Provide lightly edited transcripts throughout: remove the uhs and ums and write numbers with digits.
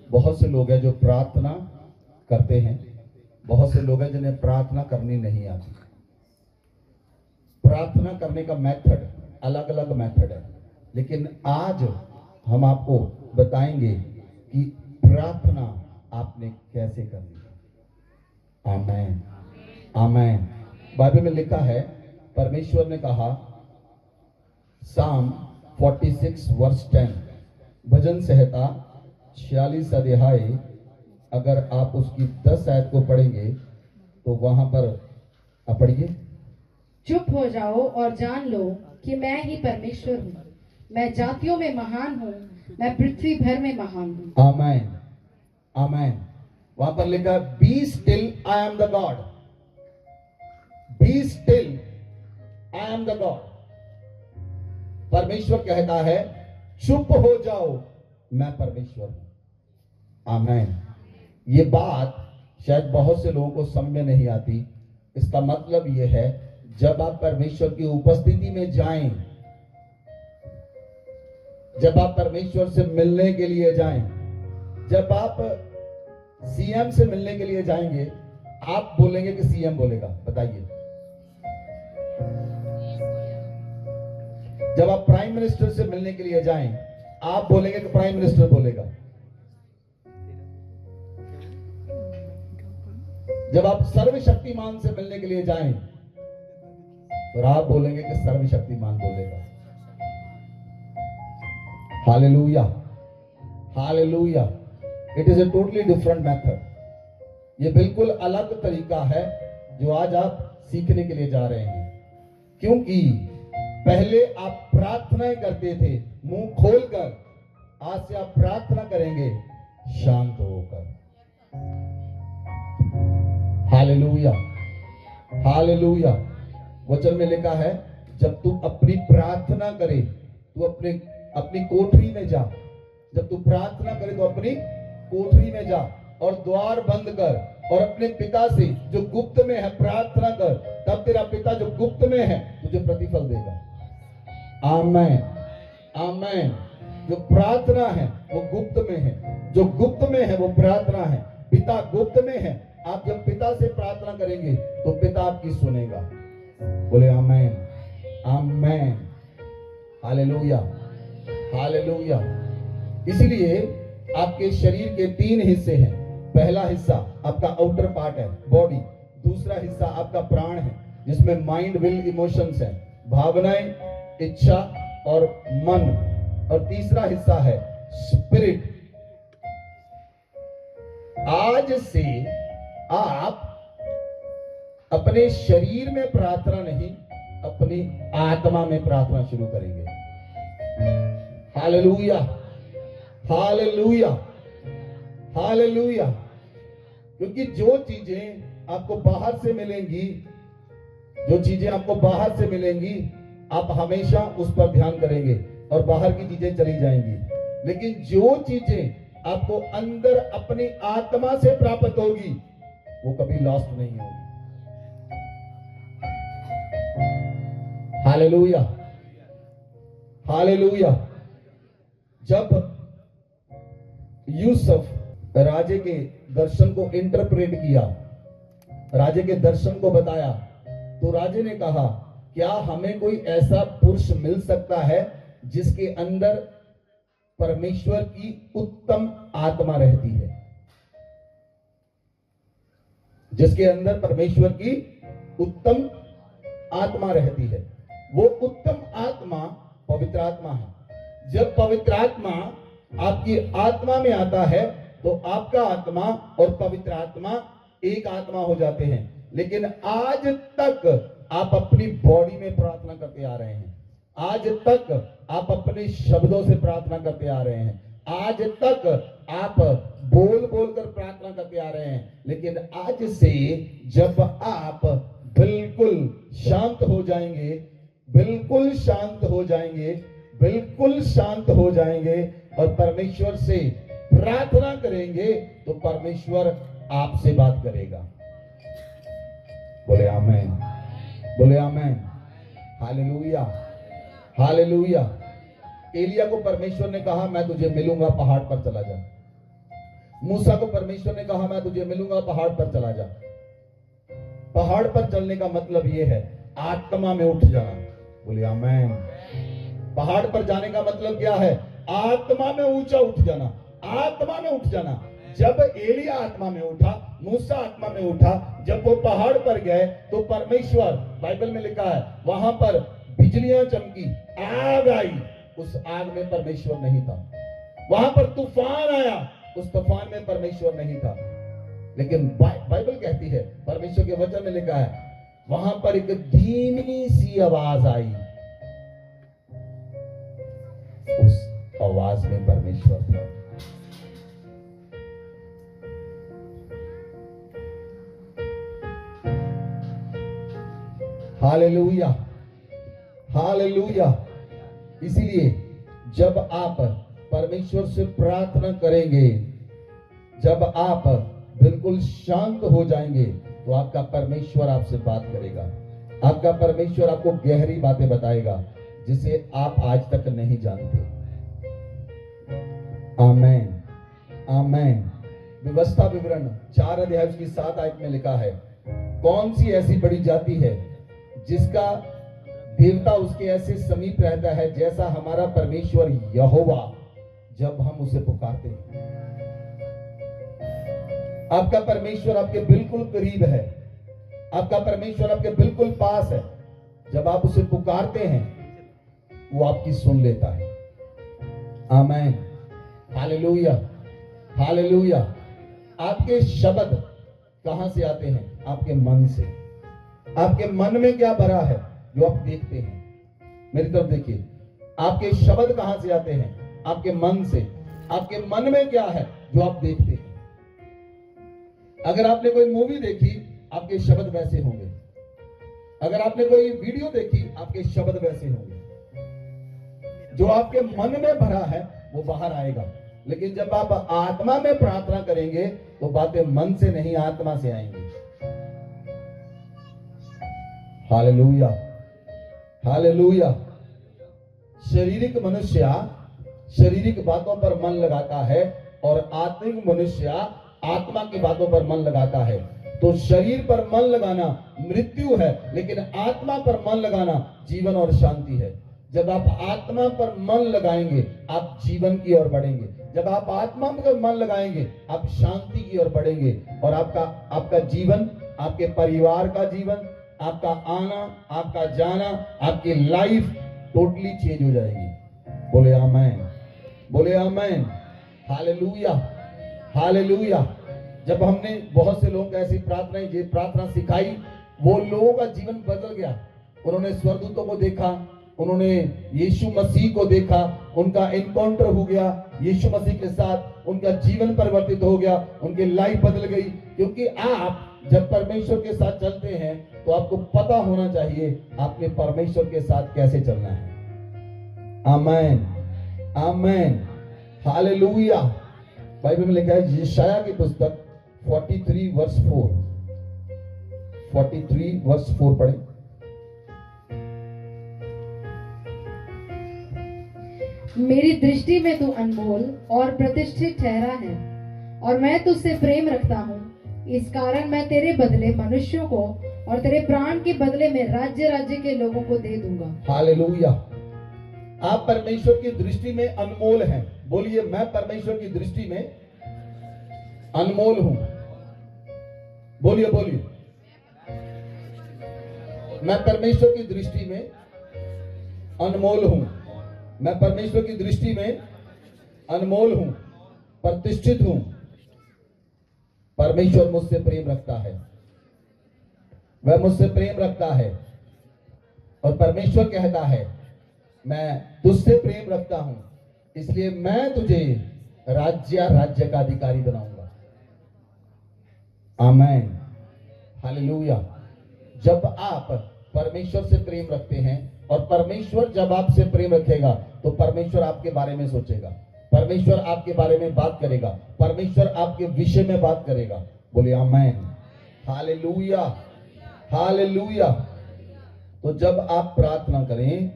बहुत से लोग हैं जो प्रार्थना करते हैं, बहुत से लोग हैं जिन्हें प्रार्थना करनी नहीं आती। प्रार्थना करने का मेथड अलग अलग मेथड है, लेकिन आज हम आपको बताएंगे कि प्रार्थना आपने कैसे करनी है। आमेन, आमेन। बाइबल में लिखा है, परमेश्वर ने कहा, साम 46 वर्स 10, भजन संहिता 46 अध्याय, अगर आप उसकी 10 आयत को पढ़ेंगे तो वहां पर आप पढ़िए। चुप हो जाओ और जान लो कि मैं ही परमेश्वर हूँ। मैं जातियों में महान हूँ, मैं पृथ्वी भर में महान हूँ। आमेन, आमेन। वहां पर लिखा, be still, I am the God. Be still, I am the God. परमेश्वर कहता है, चुप हो जाओ, मैं परमेश्वर हूं। आमेन। ये बात शायद बहुत से लोगों को समझ में नहीं आती। इसका मतलब यह है, जब आप परमेश्वर की उपस्थिति में जाएं, जब आप परमेश्वर से मिलने के लिए जाएं, जब आप सीएम से मिलने के लिए जाएंगे, आप बोलेंगे कि सीएम बोलेगा? बताइए। जब आप प्राइम मिनिस्टर से मिलने के लिए जाएं, आप बोलेंगे कि प्राइम मिनिस्टर बोलेगा? जब आप सर्वशक्तिमान से मिलने के लिए जाएं, तो आप बोलेंगे कि सर्वशक्तिमान बोलेगा। Hallelujah, hallelujah. It is a totally different method. ये बिल्कुल अलग तरीका है जो आज आप सीखने के लिए जा रहे हैं, क्योंकि पहले आप प्रार्थनाएं करते थे मुंह खोलकर, आज से आप प्रार्थना करेंगे शांत होकर। Hallelujah, hallelujah. वचन में लिखा है, जब तू अपनी प्रार्थना करे, तू अपनी कोठरी में जा। जब तू प्रार्थना करे तो अपनी कोठरी में जा और द्वार बंद कर और अपने पिता से जो गुप्त में है प्रार्थना कर, तब तेरा पिता जो गुप्त में है तुझे प्रतिफल देगा। आमेन, आमेन। जो प्रार्थना है वो गुप्त में है, जो गुप्त में है वो प्रार्थना है। पिता गुप्त में है। आप जब पिता से प्रार्थना करेंगे तो पिता आपकी सुनेगा। बोले आमेन, आमेन, हालेलुया, हालेलुया। इसलिए आपके शरीर के 3 हिस्से हैं। पहला हिस्सा आपका आउटर पार्ट है, बॉडी। दूसरा हिस्सा आपका प्राण है, जिसमें माइंड, विल, इमोशंस है, भावनाएं, इच्छा और मन। और तीसरा हिस्सा है स्पिरिट। आज से आप अपने शरीर में प्रार्थना नहीं, अपनी आत्मा में प्रार्थना शुरू करेंगे। Hallelujah, hallelujah, hallelujah. क्योंकि जो चीजें आपको बाहर से मिलेंगी, जो चीजें आपको बाहर से मिलेंगी, आप हमेशा उस पर ध्यान करेंगे और बाहर की चीजें चली जाएंगी। लेकिन जो चीजें आपको अंदर अपनी आत्मा से प्राप्त होगी, वो कभी लॉस्ट नहीं होगी। Hallelujah, hallelujah. जब यूसुफ राजे के दर्शन को इंटरप्रेट किया, राजे के दर्शन को बताया, तो राजे ने कहा, क्या हमें कोई ऐसा पुरुष मिल सकता है जिसके अंदर परमेश्वर की उत्तम आत्मा रहती है? जिसके अंदर परमेश्वर की उत्तम आत्मा रहती है। वो उत्तम आत्मा पवित्र आत्मा है। जब पवित्र आत्मा आपकी आत्मा में आता है तो आपका आत्मा और पवित्र आत्मा एक आत्मा हो जाते हैं। लेकिन आज तक आप अपनी बॉडी में प्रार्थना करते आ रहे हैं, आज तक आप अपने शब्दों से प्रार्थना करते आ रहे हैं, आज तक आप बोल बोल कर प्रार्थना करते आ रहे हैं। लेकिन आज से जब आप बिल्कुल शांत हो जाएंगे, बिल्कुल शांत हो जाएंगे, बिल्कुल शांत हो जाएंगे और परमेश्वर से प्रार्थना करेंगे, तो परमेश्वर आपसे बात करेगा। बोले आमेन, बोले आमेन, हालेलुया, हालेलुया। एलिया को परमेश्वर ने कहा, मैं तुझे मिलूंगा, पहाड़ पर चला जा। मूसा को परमेश्वर ने कहा मैं तुझे मिलूंगा, पहाड़ पर चला जा। पहाड़ पर चलने का मतलब यह है आत्मा में उठ जाना। बोलिए आमेन। पहाड़ पर जाने का मतलब क्या है? आत्मा में ऊंचा उठ जाना, आत्मा में उठ जाना। जब एलिया आत्मा में उठा, मूसा आत्मा में उठा, जब वो पहाड़ पर गए तो परमेश्वर, बाइबल में लिखा है वहां पर बिजलियां चमकी, आग आई, उस आग में परमेश्वर नहीं था। वहां पर तूफान आया, उस तूफान में परमेश्वर नहीं था। लेकिन बाइबल कहती है, परमेश्वर के वचन में लिखा है वहां पर एक धीमी सी आवाज आई, उस आवाज में परमेश्वर था। Hallelujah, hallelujah. इसीलिए जब आप परमेश्वर से प्रार्थना करेंगे, जब आप बिल्कुल शांत हो जाएंगे, तो आपका परमेश्वर आपसे बात करेगा। आपका परमेश्वर आपको गहरी बातें बताएगा जिसे आप आज तक नहीं जानते। आमेन, आमेन। व्यवस्था विवरण 4 अध्याय उसकी 7 आयत में लिखा है, कौन सी ऐसी बड़ी जाति है जिसका देवता उसके ऐसे समीप रहता है जैसा हमारा परमेश्वर यहोवा, जब हम उसे पुकारते हैं। आपका परमेश्वर आपके बिल्कुल करीब है, आपका परमेश्वर आपके बिल्कुल पास है। जब आप उसे पुकारते हैं वो आपकी सुन लेता है। आमेन, हालेलुया, हालेलुया। आपके शब्द कहां से आते हैं? आपके मन से। आपके मन में क्या भरा है जो आप देखते हैं? मेरी तरफ देखिए, आपके शब्द कहां से आते हैं? आपके मन से। आपके मन में क्या है जो आप देखते हैं? अगर आपने कोई मूवी देखी, आपके शब्द वैसे होंगे। अगर आपने कोई वीडियो देखी, आपके शब्द वैसे होंगे। जो आपके मन में भरा है वो बाहर आएगा। लेकिन जब आप आत्मा में प्रार्थना करेंगे तो बातें मन से नहीं, आत्मा से आएंगी। Hallelujah, hallelujah. शारीरिक मनुष्य शारीरिक बातों पर मन लगाता है और आत्मिक मनुष्य आत्मा की बातों पर मन लगाता है। तो शरीर पर मन लगाना मृत्यु है, लेकिन आत्मा पर मन लगाना जीवन और शांति है। जब आप आत्मा पर मन लगाएंगे आप जीवन की ओर बढ़ेंगे। जब आप आत्मा पर मन लगाएंगे आप शांति की ओर बढ़ेंगे। और आपका जीवन, आपके परिवार का जीवन, आपका आना, आपका जाना, आपकी लाइफ टोटली चेंज हो जाएगी। बोले आमेन, बोले आमेन। Hallelujah, hallelujah. जब हमने बहुत से लोगों को ऐसी प्रार्थना सिखाई, वो लोगों का जीवन बदल गया। उन्होंने स्वर्गदूतों को देखा, उन्होंने यीशु मसीह को देखा, उनका एनकाउंटर हो गया यीशु मसीह के साथ, उनका जीवन परिवर्तित हो गया, उनकी लाइफ बदल गई। क्योंकि आप जब परमेश्वर के साथ चलते हैं तो आपको पता होना चाहिए आपने परमेश्वर के साथ कैसे चलना है। आमेन, आमेन, हालेलुया। बाइबल में लिखा है यशायाह की पुस्तक 43 वर्स 4, 43 वर्स 4 पढ़े। मेरी दृष्टि में तू अनमोल और प्रतिष्ठित ठहरा है, और मैं तुझसे प्रेम रखता हूँ। इस कारण मैं तेरे बदले मनुष्यों को और तेरे प्राण के बदले में राज्य राज्य के लोगों को दे दूंगा। हालेलुया। आप परमेश्वर की दृष्टि में अनमोल हैं। बोलिए, मैं परमेश्वर की दृष्टि में अनमोल हूं। बोलिए, बोलिए, मैं परमेश्वर की दृष्टि में अनमोल हूं। मैं परमेश्वर की दृष्टि में अनमोल हूं, प्रतिष्ठित हूं। परमेश्वर मुझसे प्रेम रखता है, वह मुझसे प्रेम रखता है। और परमेश्वर कहता है मैं तुझसे प्रेम रखता हूं, इसलिए मैं तुझे राज्य का अधिकारी बनाऊंगा। आमेन, हालेलुया। जब आप परमेश्वर से प्रेम रखते हैं और परमेश्वर जब आपसे प्रेम रखेगा तो परमेश्वर आपके बारे में सोचेगा, परमेश्वर आपके बारे में बात करेगा, परमेश्वर आपके विषय में बात करेगा। बोलिए आमेन, हालेलुया, हालेलुया। तो जब आप प्रार्थना करें,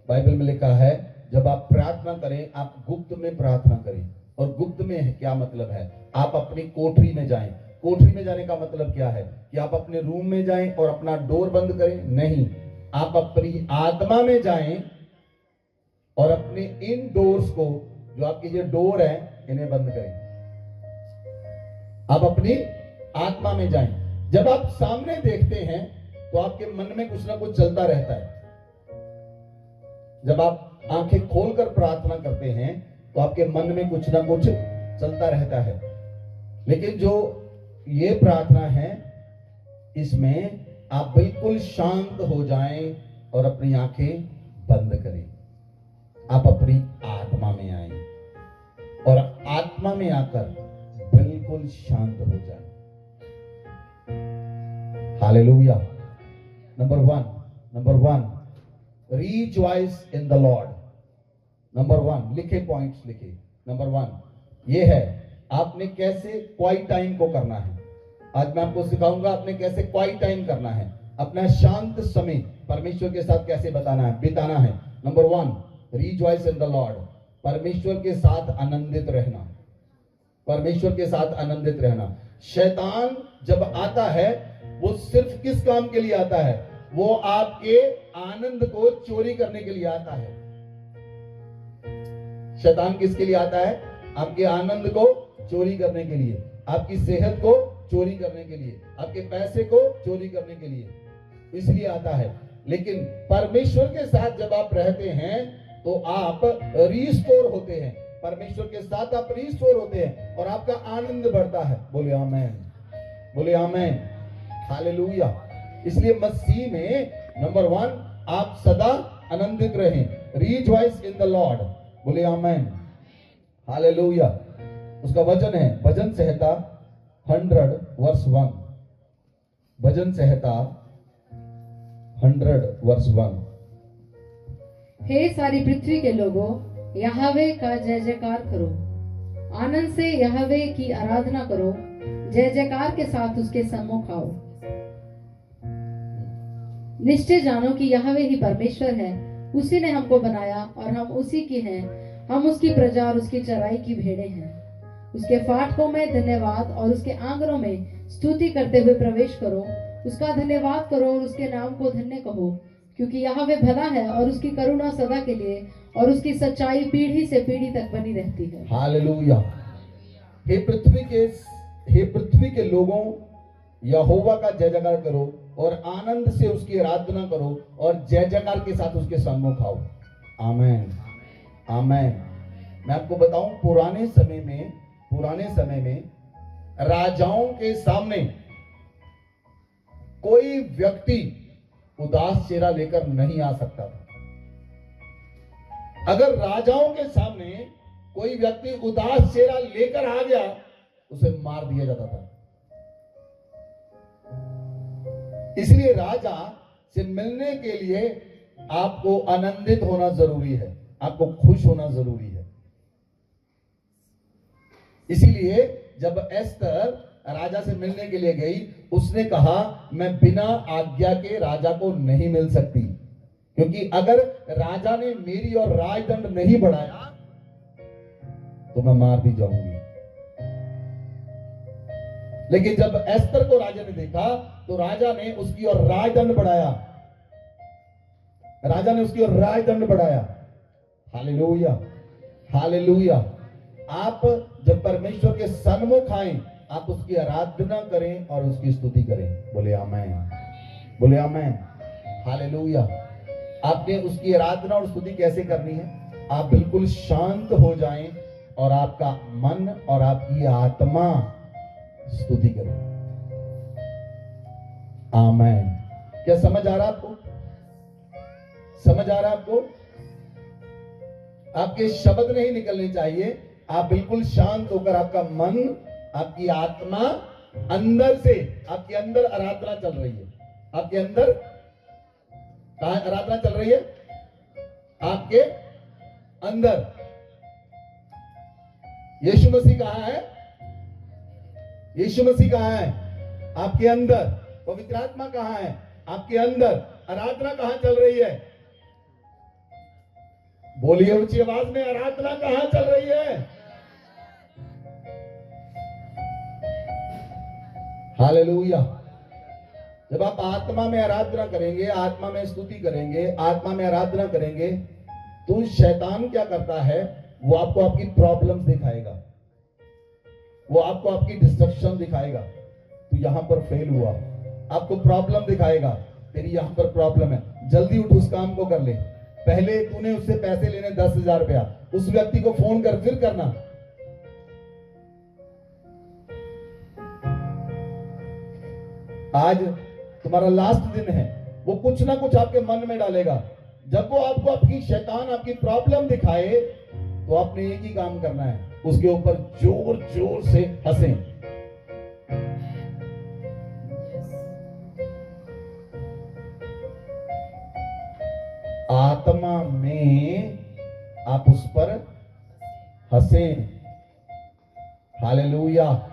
बाइबल में लिखा है जब आप प्रार्थना करें आप गुप्त में प्रार्थना करें। और गुप्त में क्या मतलब है? आप अपनी कोठरी में जाएं। कोठरी में जाने का मतलब क्या है कि आप अपने रूम में जाएं और अपना डोर बंद करें? नहीं, आप अपनी आत्मा में जाएं और अपने इन डोर्स को, जो आपके ये डोर है, इन्हें बंद करें। आप अपनी आत्मा में जाएं। जब आप सामने देखते हैं तो आपके मन में कुछ ना कुछ चलता रहता है। जब आप आंखें खोलकर प्रार्थना करते हैं तो आपके मन में कुछ ना कुछ चलता रहता है। लेकिन जो ये प्रार्थना है, इसमें आप बिल्कुल शांत हो जाएं और अपनी आंखें बंद करें। आप अपनी आत्मा में आए और आत्मा में आकर बिल्कुल शांत हो जाएं। Hallelujah. Number one, rejoice in the Lord. Number one, लिखे पॉइंट्स लिखे। नंबर वन ये है, आपने कैसे क्वाइट टाइम को करना है। आज मैं आपको सिखाऊंगा आपने कैसे क्वाइट टाइम करना है, अपना शांत समय परमेश्वर के साथ कैसे बिताना है। Number one, rejoice in the Lord, परमेश्वर के साथ आनंदित रहना। परमेश्वर के साथ आनंदित रहना। शैतान जब आता है वो सिर्फ किस काम के लिए आता है? वो आपके आनंद को चोरी करने के लिए आता है। शैतान किसके लिए आता है? आपके आनंद को चोरी करने के लिए, आपकी सेहत को चोरी करने के लिए, आपके पैसे को चोरी करने के लिए, इसलिए आता है। लेकिन परमेश्वर के साथ जब आप रहते हैं तो आप रिस्टोर होते हैं। परमेश्वर के साथ आप रिस्टोर होते हैं और आपका आनंद बढ़ता है। बोले आमेन, बोले आमेन, हालेलुया। इसलिए मसीह में नंबर वन, आप सदा आनंदित रहें। रिजॉइस इन द लॉर्ड, बोले आमेन, हालेलुया। उसका वचन है भजन संहिता 100 वर्स 1। भजन संहिता 100 वर्स 1। हे सारी पृथ्वी के लोगों, यहोवा का जय जयकार करो। आनंद से यहोवा की आराधना करो, जय जयकार के साथ उसके सम्मुख आओ। निश्चय जानो कि यहोवा ही परमेश्वर है, उसी ने हमको बनाया और हम उसी की हैं। हम उसकी प्रजा और उसकी चराई की भेड़ें हैं। उसके फाटकों में धन्यवाद और उसके आंगनों में स्तुति करते हुए प्रवेश करो। उसका धन्यवाद करो और उसके नाम को धन्य कहो, क्योंकि यहोवा भला है और उसकी करुणा सदा के लिए और उसकी सच्चाई पीढ़ी से पीढ़ी तक बनी रहती है। हालेलुया। हे पृथ्वी के लोगों, यहोवा का जय जयकार करो और आनंद से उसकी आराधना करो और जय जयकार के साथ उसके सम्मुख आओ। आमेन, आमेन। मैं आपको बताऊं, पुराने समय में राजाओं के सामने कोई व्यक्ति उदास चेहरा लेकर नहीं आ सकता था। अगर राजाओं के सामने कोई व्यक्ति उदास चेहरा लेकर आ गया, उसे मार दिया जाता था। इसलिए राजा से मिलने के लिए आपको आनंदित होना जरूरी है, आपको खुश होना जरूरी है। इसीलिए जब एस्तर राजा से मिलने के लिए गई, उसने कहा मैं बिना आज्ञा के राजा को नहीं मिल सकती, क्योंकि अगर राजा ने मेरी और राजदंड नहीं बढ़ाया तो मैं मार दी जाऊंगी। लेकिन जब एस्तर को राजा ने देखा तो राजा ने उसकी और राजदंड बढ़ाया। राजा ने उसकी और राजदंड बढ़ाया। Hallelujah, hallelujah. आप जब परमेश्वर के सन्मुख आए, आप उसकी आराधना करें और उसकी स्तुति करें। बोले आमेन, बोले आमेन, हालेलुया। आपने उसकी आराधना और स्तुति कैसे करनी है? आप बिल्कुल शांत हो जाएं और आपका मन और आपकी आत्मा स्तुति करें। आमेन। क्या समझ आ रहा आपको? समझ आ रहा आपको? आपके शब्द नहीं निकलने चाहिए। आप बिल्कुल शांत होकर, आपका मन, आपकी आत्मा अंदर से, आपके अंदर आराधना चल रही है। आपके अंदर आराधना चल रही है, आपके अंदर। यीशु मसीह कहां है? यीशु मसीह कहां है? आपके अंदर। पवित्र आत्मा कहां है? आपके अंदर। आराधना कहां चल रही है? बोलिए ऊंची आवाज में, आराधना कहां चल रही है? हालेलुया। जब आप आत्मा में आराधना करेंगे, आत्मा में स्तुति करेंगे, आत्मा में आराधना करेंगे, तो शैतान क्या करता है, वो आपको आपकी प्रॉब्लम्स दिखाएगा, वो आपको आपकी डिस्ट्रक्शन दिखाएगा। तो यहां पर फेल हुआ, आपको प्रॉब्लम दिखाएगा, तेरी यहां पर प्रॉब्लम है, जल्दी उठ उस काम को कर ले। पहले तूने उससे पैसे लेने 10,000 रुपया, उस व्यक्ति को फोन कर, फिर करना। आज तुम्हारा लास्ट दिन है, वो कुछ ना कुछ आपके मन में डालेगा। जब वो आपको आपकी शैतान आपकी प्रॉब्लम दिखाए, तो आपने एक ही काम करना है, उसके ऊपर जोर जोर से हंसें। आत्मा में आप उस पर हंसें। हालेलुया।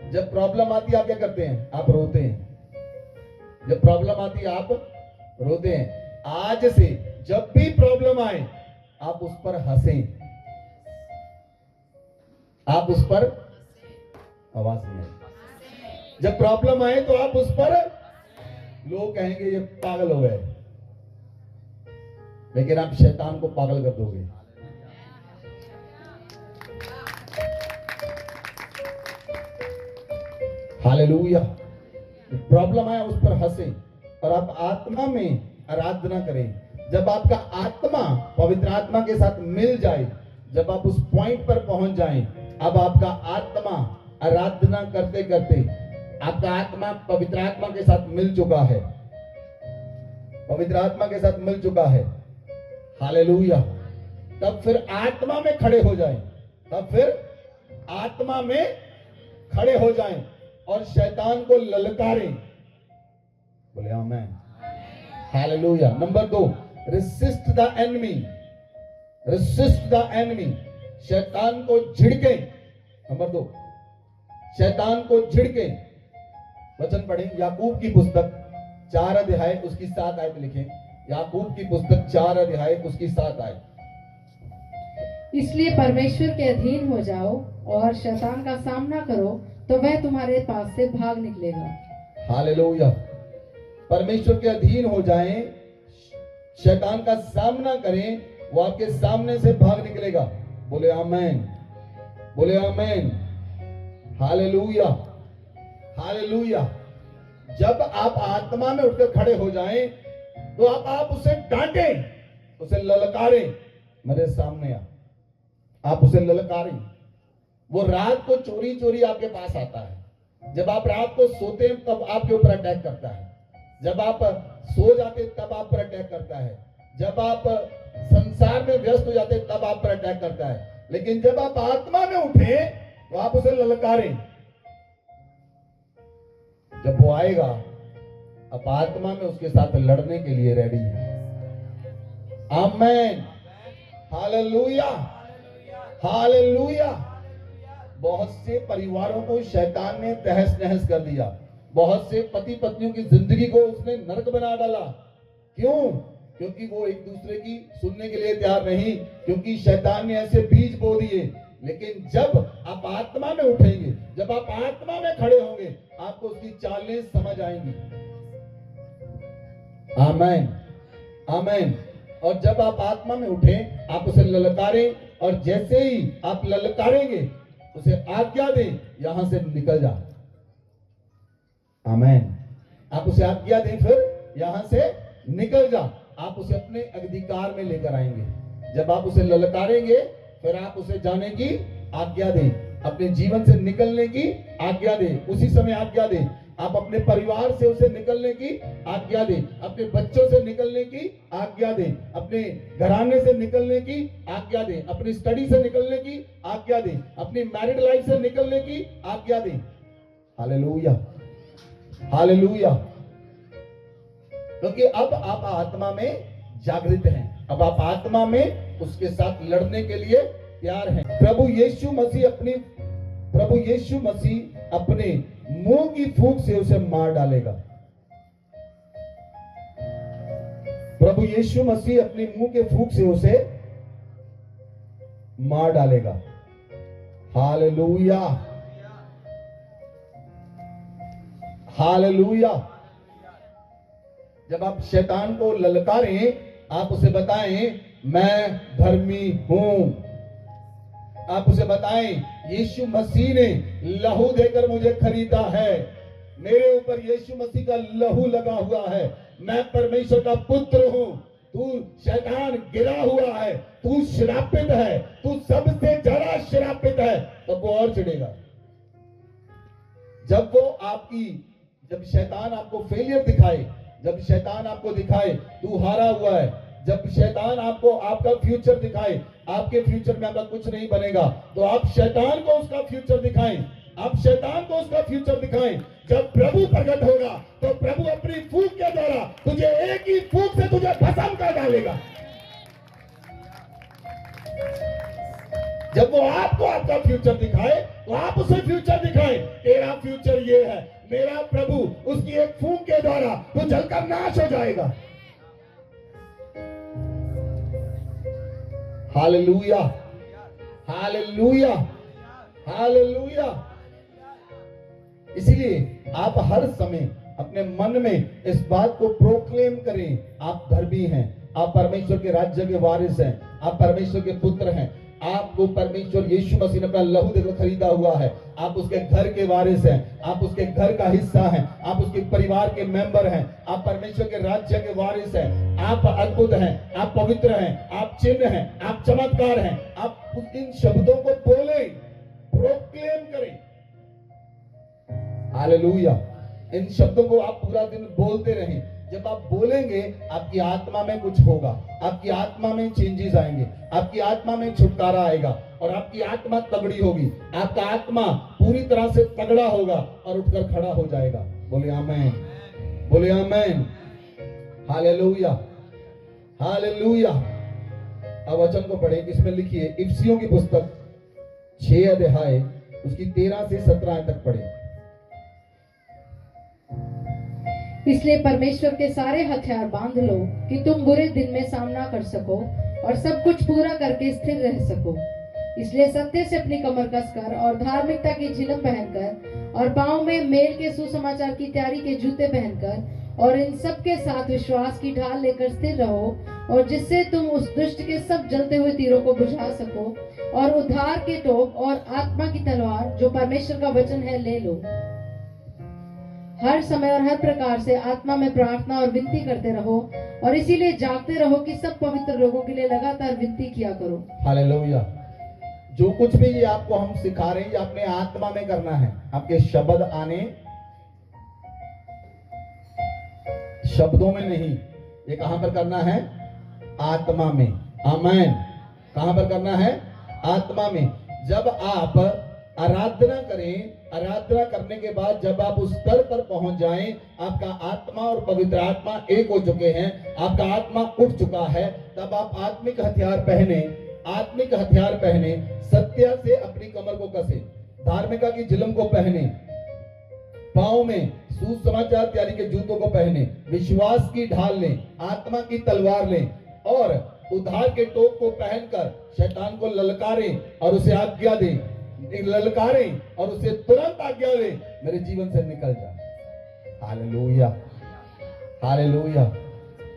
जब प्रॉब्लम आती है आप क्या करते हैं? आप रोते हैं। जब प्रॉब्लम आती है आप रोते हैं। आज से जब भी प्रॉब्लम आए आप उस पर हंसें, आप उस पर, आवाज नहीं आई, जब प्रॉब्लम आए तो आप उस पर, लोग कहेंगे ये पागल हो गए, लेकिन आप शैतान को पागल कर दोगे। हालेलुया। प्रॉब्लम आया उस पर हंसे और आप आत्मा में आराधना करें। जब आपका आत्मा पवित्र आत्मा के साथ मिल जाए, जब आप उस पॉइंट पर पहुंच जाएं, अब आपका आत्मा आराधना करते करते आपका आत्मा पवित्र आत्मा के साथ मिल चुका है, पवित्र आत्मा के साथ मिल चुका है। हालेलुया। तब फिर आत्मा में खड़े हो जाएं, तब फिर आत्मा में खड़े हो जाएं और शैतान को ललकारें। बोले amen. Hallelujah. Number 2, resist the enemy, resist the enemy, शैतान को झिड़के। नंबर 2, शैतान को झिड़के। वचन पढ़ें, याकूब की पुस्तक 4 अध्याय उसकी 7 आयत लिखें। याकूब की पुस्तक 4 अध्याय उसकी 7 आयत। इसलिए परमेश्वर के अधीन हो जाओ और शैतान का सामना करो, तो वह तुम्हारे पास से भाग निकलेगा। हालेलुया। परमेश्वर के अधीन हो जाएं, शैतान का सामना करें, वो आपके सामने से भाग निकलेगा। बोले आमेन, बोले आमेन। Hallelujah, hallelujah. जब आप आत्मा में उठकर खड़े हो जाएं, तो आप उसे डांटें, उसे ललकारें, मेरे सामने आप उसे ललकारें। वो रात को चोरी चोरी आपके पास आता है। जब आप रात को सोते हैं तब आपके ऊपर अटैक करता है, जब आप सो जाते तब आप पर अटैक करता है, जब आप संसार में व्यस्त हो जाते तब आप पर अटैक करता है। लेकिन जब आप आत्मा में उठे तो आप उसे ललकारें। जब वो आएगा, आप आत्मा में उसके साथ लड़ने के लिए रेडी हैं। आमेन। Hallelujah, hallelujah. बहुत से परिवारों को शैतान ने तहस नहस कर दिया। बहुत से पति पत्नियों की जिंदगी को उसने नरक बना डाला। क्यों? क्योंकि वो एक दूसरे की सुनने के लिए तैयार नहीं, क्योंकि शैतान ने ऐसे बीज बो दिए। लेकिन जब आप आत्मा में उठेंगे, जब आप आत्मा में खड़े होंगे, आपको उसकी चालें समझ आएंगी। आमेन, आमेन। और जब आप आत्मा में उठें, आप उसे ललकारें, और जैसे ही आप ललकारेंगे, उसे आज्ञा दें, यहां से निकल जा। आमेन। आप उसे आज्ञा दें, फिर यहां से निकल जा। आप उसे अपने अधिकार में लेकर आएंगे। जब आप उसे ललकारेंगे, फिर आप उसे जाने की आज्ञा दें, अपने जीवन से निकलने की आज्ञा दें, उसी समय आज्ञा दें। आप अपने परिवार से उसे निकलने की आज्ञा दें, अपने बच्चों से निकलने की आज्ञा दें, अपने घराने से निकलने की आज्ञा दें, अपनी स्टडी से निकलने की आज्ञा दें, अपनी मैरिड लाइफ से निकलने की आज्ञा दें। Hallelujah, hallelujah. क्योंकि अब आप आत्मा में जागृत हैं, अब आप आत्मा में उसके साथ लड़ने के लिए तैयार हैं। प्रभु यीशु मसीह अपने मुंह की फूंक से उसे मार डालेगा। प्रभु यीशु मसीह अपने मुंह के फूंक से उसे मार डालेगा। Hallelujah, hallelujah. जब आप शैतान को ललकारें, आप उसे बताएं मैं धर्मी हूं। आप उसे बताएं यीशु मसीह ने लहू देकर मुझे खरीदा है, मेरे ऊपर यीशु मसीह का लहू लगा हुआ है, मैं परमेश्वर का पुत्र हूं। तू शैतान गिरा हुआ है, तू श्रापित है, तू सबसे ज्यादा श्रापित है। तब वो और चिढ़ेगा। जब शैतान आपको फेलियर दिखाए, जब शैतान आपको दिखाए तू हारा हुआ है, जब शैतान आपको आपका फ्यूचर दिखाए, आपके फ्यूचर में आपका कुछ नहीं बनेगा, तो आप शैतान को उसका फ्यूचर दिखाएं, आप शैतान को उसका फ्यूचर दिखाएं। जब प्रभु प्रकट होगा तो प्रभु अपनी फूंक के द्वारा तुझे एक ही फूंक से तुझे भस्म कर डालेगा। जब वो आपको आपका फ्यूचर दिखाए तो आप उसे फ्यूचर दिखाएं, तेरा फ्यूचर ये है, मेरा प्रभु उसकी एक फूंक के द्वारा तो जलकर नाश हो जाएगा। Hallelujah, hallelujah, hallelujah. इसीलिए आप हर समय अपने मन में इस बात को प्रोक्लेम करें, आप धर्मी हैं, आप परमेश्वर के राज्य के वारिस हैं, आप परमेश्वर के पुत्र हैं, आपको परमेश्वर यीशु मसीह ने अपना लहू देकर खरीदा हुआ है, आप उसके घर के वारिस हैं, आप उसके घर का हिस्सा हैं, आप उसके परिवार के मेंबर हैं, आप परमेश्वर के राज्य के वारिस हैं, आप अद्भुत हैं, आप पवित्र हैं, आप चिन्ह हैं, आप चमत्कार हैं। आप इन शब्दों को बोलें, प्रोक्लेम करें। हालेलुया। इन शब्दों को आप पूरा दिन बोलते रहें। जब आप बोलेंगे आपकी आत्मा में कुछ होगा, आपकी आत्मा में चेंजेस आएंगे, आपकी आत्मा में छुटकारा आएगा और आपकी आत्मा तगड़ी होगी, आपका आत्मा पूरी तरह से तगड़ा होगा और उठकर खड़ा हो जाएगा। बोले आमीन, बोले आमीन। Hallelujah, hallelujah. अब वचन को पढ़ें। इसमें लिखिए इफिसियों की पुस्तक 6 अध्याय उसकी 13 से 17 तक पढ़ें। इसलिए परमेश्वर के सारे हथियार बांध लो कि तुम बुरे दिन में सामना कर सको और सब कुछ पूरा करके स्थिर रह सको। इसलिए सत्य से अपनी कमर कसकर और धार्मिकता की झिलम पहनकर और पांव में मेल के सुसमाचार की तैयारी के जूते पहनकर और इन सब के साथ विश्वास की ढाल लेकर स्थिर रहो, और जिससे तुम उस दुष्ट के सब जलते हुए तीरों को बुझा सको, और उद्धार के टोप और आत्मा की तलवार जो परमेश्वर का वचन है ले लो। हर समय और हर प्रकार से आत्मा में प्रार्थना और विनती करते रहो, और इसीलिए जागते रहो कि सब पवित्र लोगों के लिए लगातार विनती किया करो। हालेलुया। जो कुछ भी ये आपको हम सिखा रहे हैं ये अपने आत्मा में करना है। आपके शब्द आने शब्दों में नहीं, ये कहां पर करना है? आत्मा में। आमीन। कहां पर करना है? आत्मा में। जब आप आराधना करें, आराधना करने के बाद जब आप उस स्तर पर पहुंच जाएं, आपका आत्मा और पवित्र आत्मा एक हो चुके हैं, आपका आत्मा उठ चुका है, तब आप आत्मिक हथियार पहने, आत्मिक हथियार पहने, सत्य से अपनी कमर को कसे, धार्मिकता की झिलम को पहने, पांव में सुसमाचार तैयारी के जूतों को पहने, विश्वास की ढाल लें, आत्मा की तलवार लें और उद्धार के टोप को पहनकर शैतान को ललकारें और उसे आज्ञा दें, ललकारें और उसे तुरंत आज्ञा दें, मेरे जीवन से निकल जा। Hallelujah, hallelujah.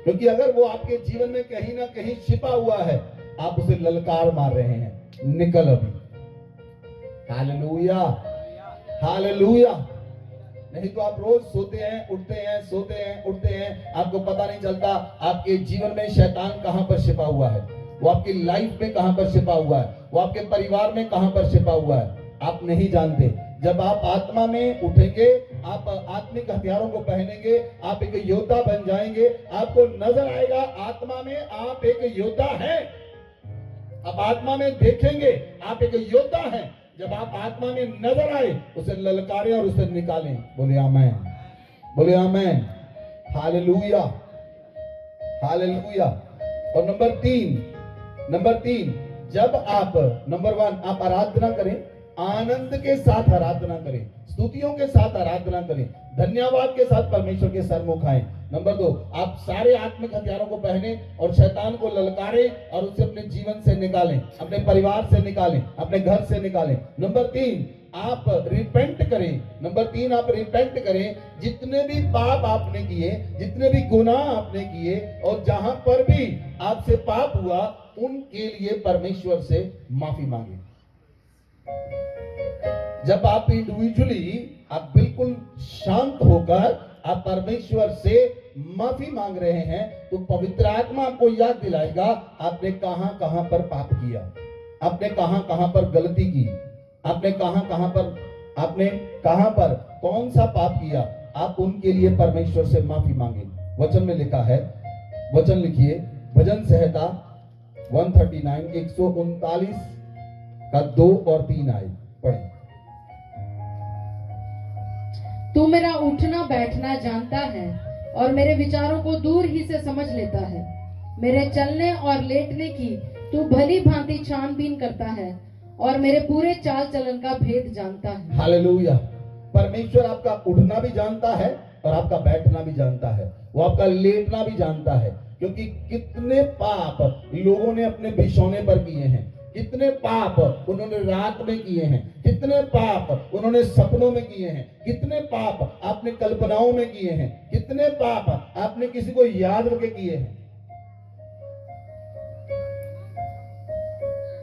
क्योंकि अगर वो आपके जीवन में कहीं ना कहीं छिपा हुआ है, आप उसे ललकार मार रहे हैं, निकल अभी। Hallelujah, hallelujah. नहीं तो आप रोज सोते हैं, उठते हैं, सोते हैं, उठते हैं, आपको पता नहीं चलता आपके जीवन में शैतान कहां पर छिपा हुआ है, वो आपकी लाइफ में कहां पर छिपा हुआ है, वो आपके परिवार में कहां पर छिपा हुआ है, आप नहीं जानते। जब आप आत्मा में उठेंगे, आप आत्मिक हथियारों को पहनेंगे, आप एक योद्धा बन जाएंगे। आपको नजर आएगा आत्मा में आप एक योद्धा हैं। आप आत्मा में देखेंगे आप एक योद्धा हैं। जब आप आत्मा में नजर आए, उसे ललकारें और उसे निकालें। बोले आमीन, बोले आमीन। Hallelujah, hallelujah. और नंबर तीन, जब आप नंबर 1 आप आराधना करें, आनंद के साथ आराधना करें, स्तुतियों के साथ आराधना करें, धन्यवाद के साथ परमेश्वर के सन्मुख आए। नंबर 2, आप सारे आत्मिक हथियारों को पहने और शैतान को ललकारें और उसे अपने जीवन से निकालें, अपने परिवार से निकालें, अपने घर से निकालें। नंबर 3, आप रिपेंट करें। नंबर 3 आप रिपेंट करें। जितने भी पाप आपने किए, जितने भी गुनाह आपने किए और जहां पर भी आपसे पाप हुआ, उनके लिए परमेश्वर से माफी मांगे। जब आप इंडिविजुअली आप बिल्कुल शांत होकर आप परमेश्वर से माफी मांग रहे हैं, तो पवित्र आत्मा आपको याद दिलाएगा आपने कहां कहां पर पाप किया, आपने कहां कहां पर गलती की, आपने कहां पर कौन सा पाप किया। आप उनके लिए परमेश्वर से माफी मांगे। वचन में लिखा है, वचन लिखिए, भजन संहिता 139 139 का 2 और 3 आए पढ़े। तू मेरा उठना बैठना जानता है और मेरे विचारों को दूर ही से समझ लेता है। मेरे चलने और लेटने की तू भली भांति छानबीन करता है और मेरे पूरे चाल चलन का भेद जानता है। हालेलुया। परमेश्वर आपका उठना भी जानता है और आपका बैठना भी जानता है, वो आपका लेटना भी जानता है। क्योंकि कितने पाप लोगों ने अपने बिछौने पर किए हैं, कितने पाप उन्होंने रात में किए हैं, कितने पाप उन्होंने सपनों में किए हैं, कितने पाप आपने कल्पनाओं में किए हैं, कितने पाप आपने किसी को याद करके किए हैं।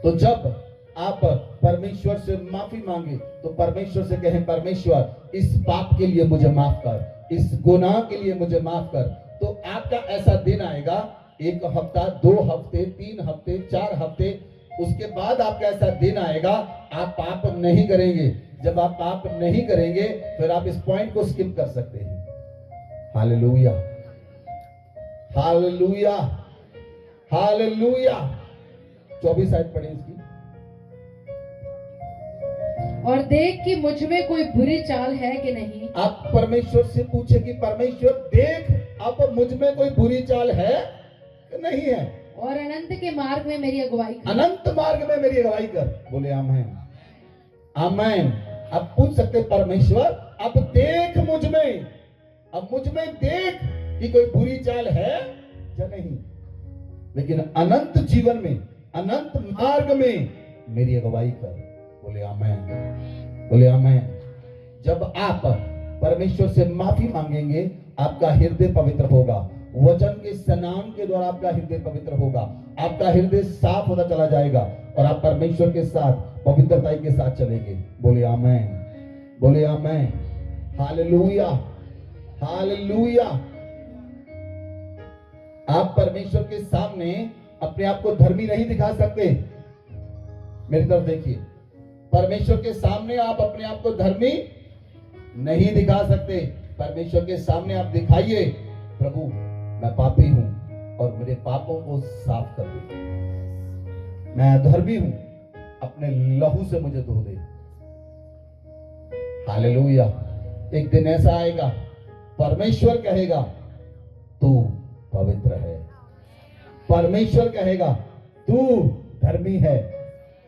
तो जब आप परमेश्वर से माफी मांगे तो परमेश्वर से कहें, परमेश्वर इस पाप के लिए मुझे माफ कर, इस गुनाह के लिए मुझे माफ कर। तो आपका ऐसा दिन आएगा, 1 हफ्ता, 2 हफ्ते, 3 हफ्ते, 4 हफ्ते, उसके बाद आपका ऐसा दिन आएगा आप पाप नहीं करेंगे। जब आप पाप नहीं करेंगे फिर आप इस पॉइंट को स्किप कर सकते हैं। Hallelujah, hallelujah, hallelujah. 24 आयत पढ़े इसकी। और देख कि मुझ में कोई बुरी चाल है कि नहीं। आप परमेश्वर से पूछे कि परमेश्वर देख अब मुझ में कोई बुरी चाल है कि नहीं है, और अनंत के मार्ग में मेरी अगुवाई कर। अनंत मार्ग में मेरी अगुवाई कर। बोले आमेन, आमेन। आप पूछ सकते परमेश्वर अब देख मुझ में, अब मुझ में देख कि कोई बुरी चाल है या नहीं। लेकिन अनंत जीवन में, अनंत मार्ग में मेरी अगुवाई कर। बोले आमेन, बोले आमेन। जब आप परमेश्वर से माफी मांगेंगे आपका हृदय पवित्र होगा। वचन के स्नान के द्वारा आपका हृदय पवित्र होगा, आपका हृदय साफ होता चला जाएगा और आप परमेश्वर के साथ पवित्रता के साथ चलेंगे। बोले आमेन, बोले आमेन। Hallelujah, hallelujah. आप परमेश्वर के सामने अपने आप को धर्मी नहीं दिखा सकते। मेरी तरफ देखिए, परमेश्वर के सामने आप अपने आप को धर्मी नहीं दिखा सकते। परमेश्वर के सामने आप दिखाइए, प्रभु मैं पापी हूं और मेरे पापों को साफ कर दे, मैं अधर्मी हूं, अपने लहू से मुझे धो दे। हालेलुया। एक दिन ऐसा आएगा परमेश्वर कहेगा तू पवित्र है, परमेश्वर कहेगा तू धर्मी है,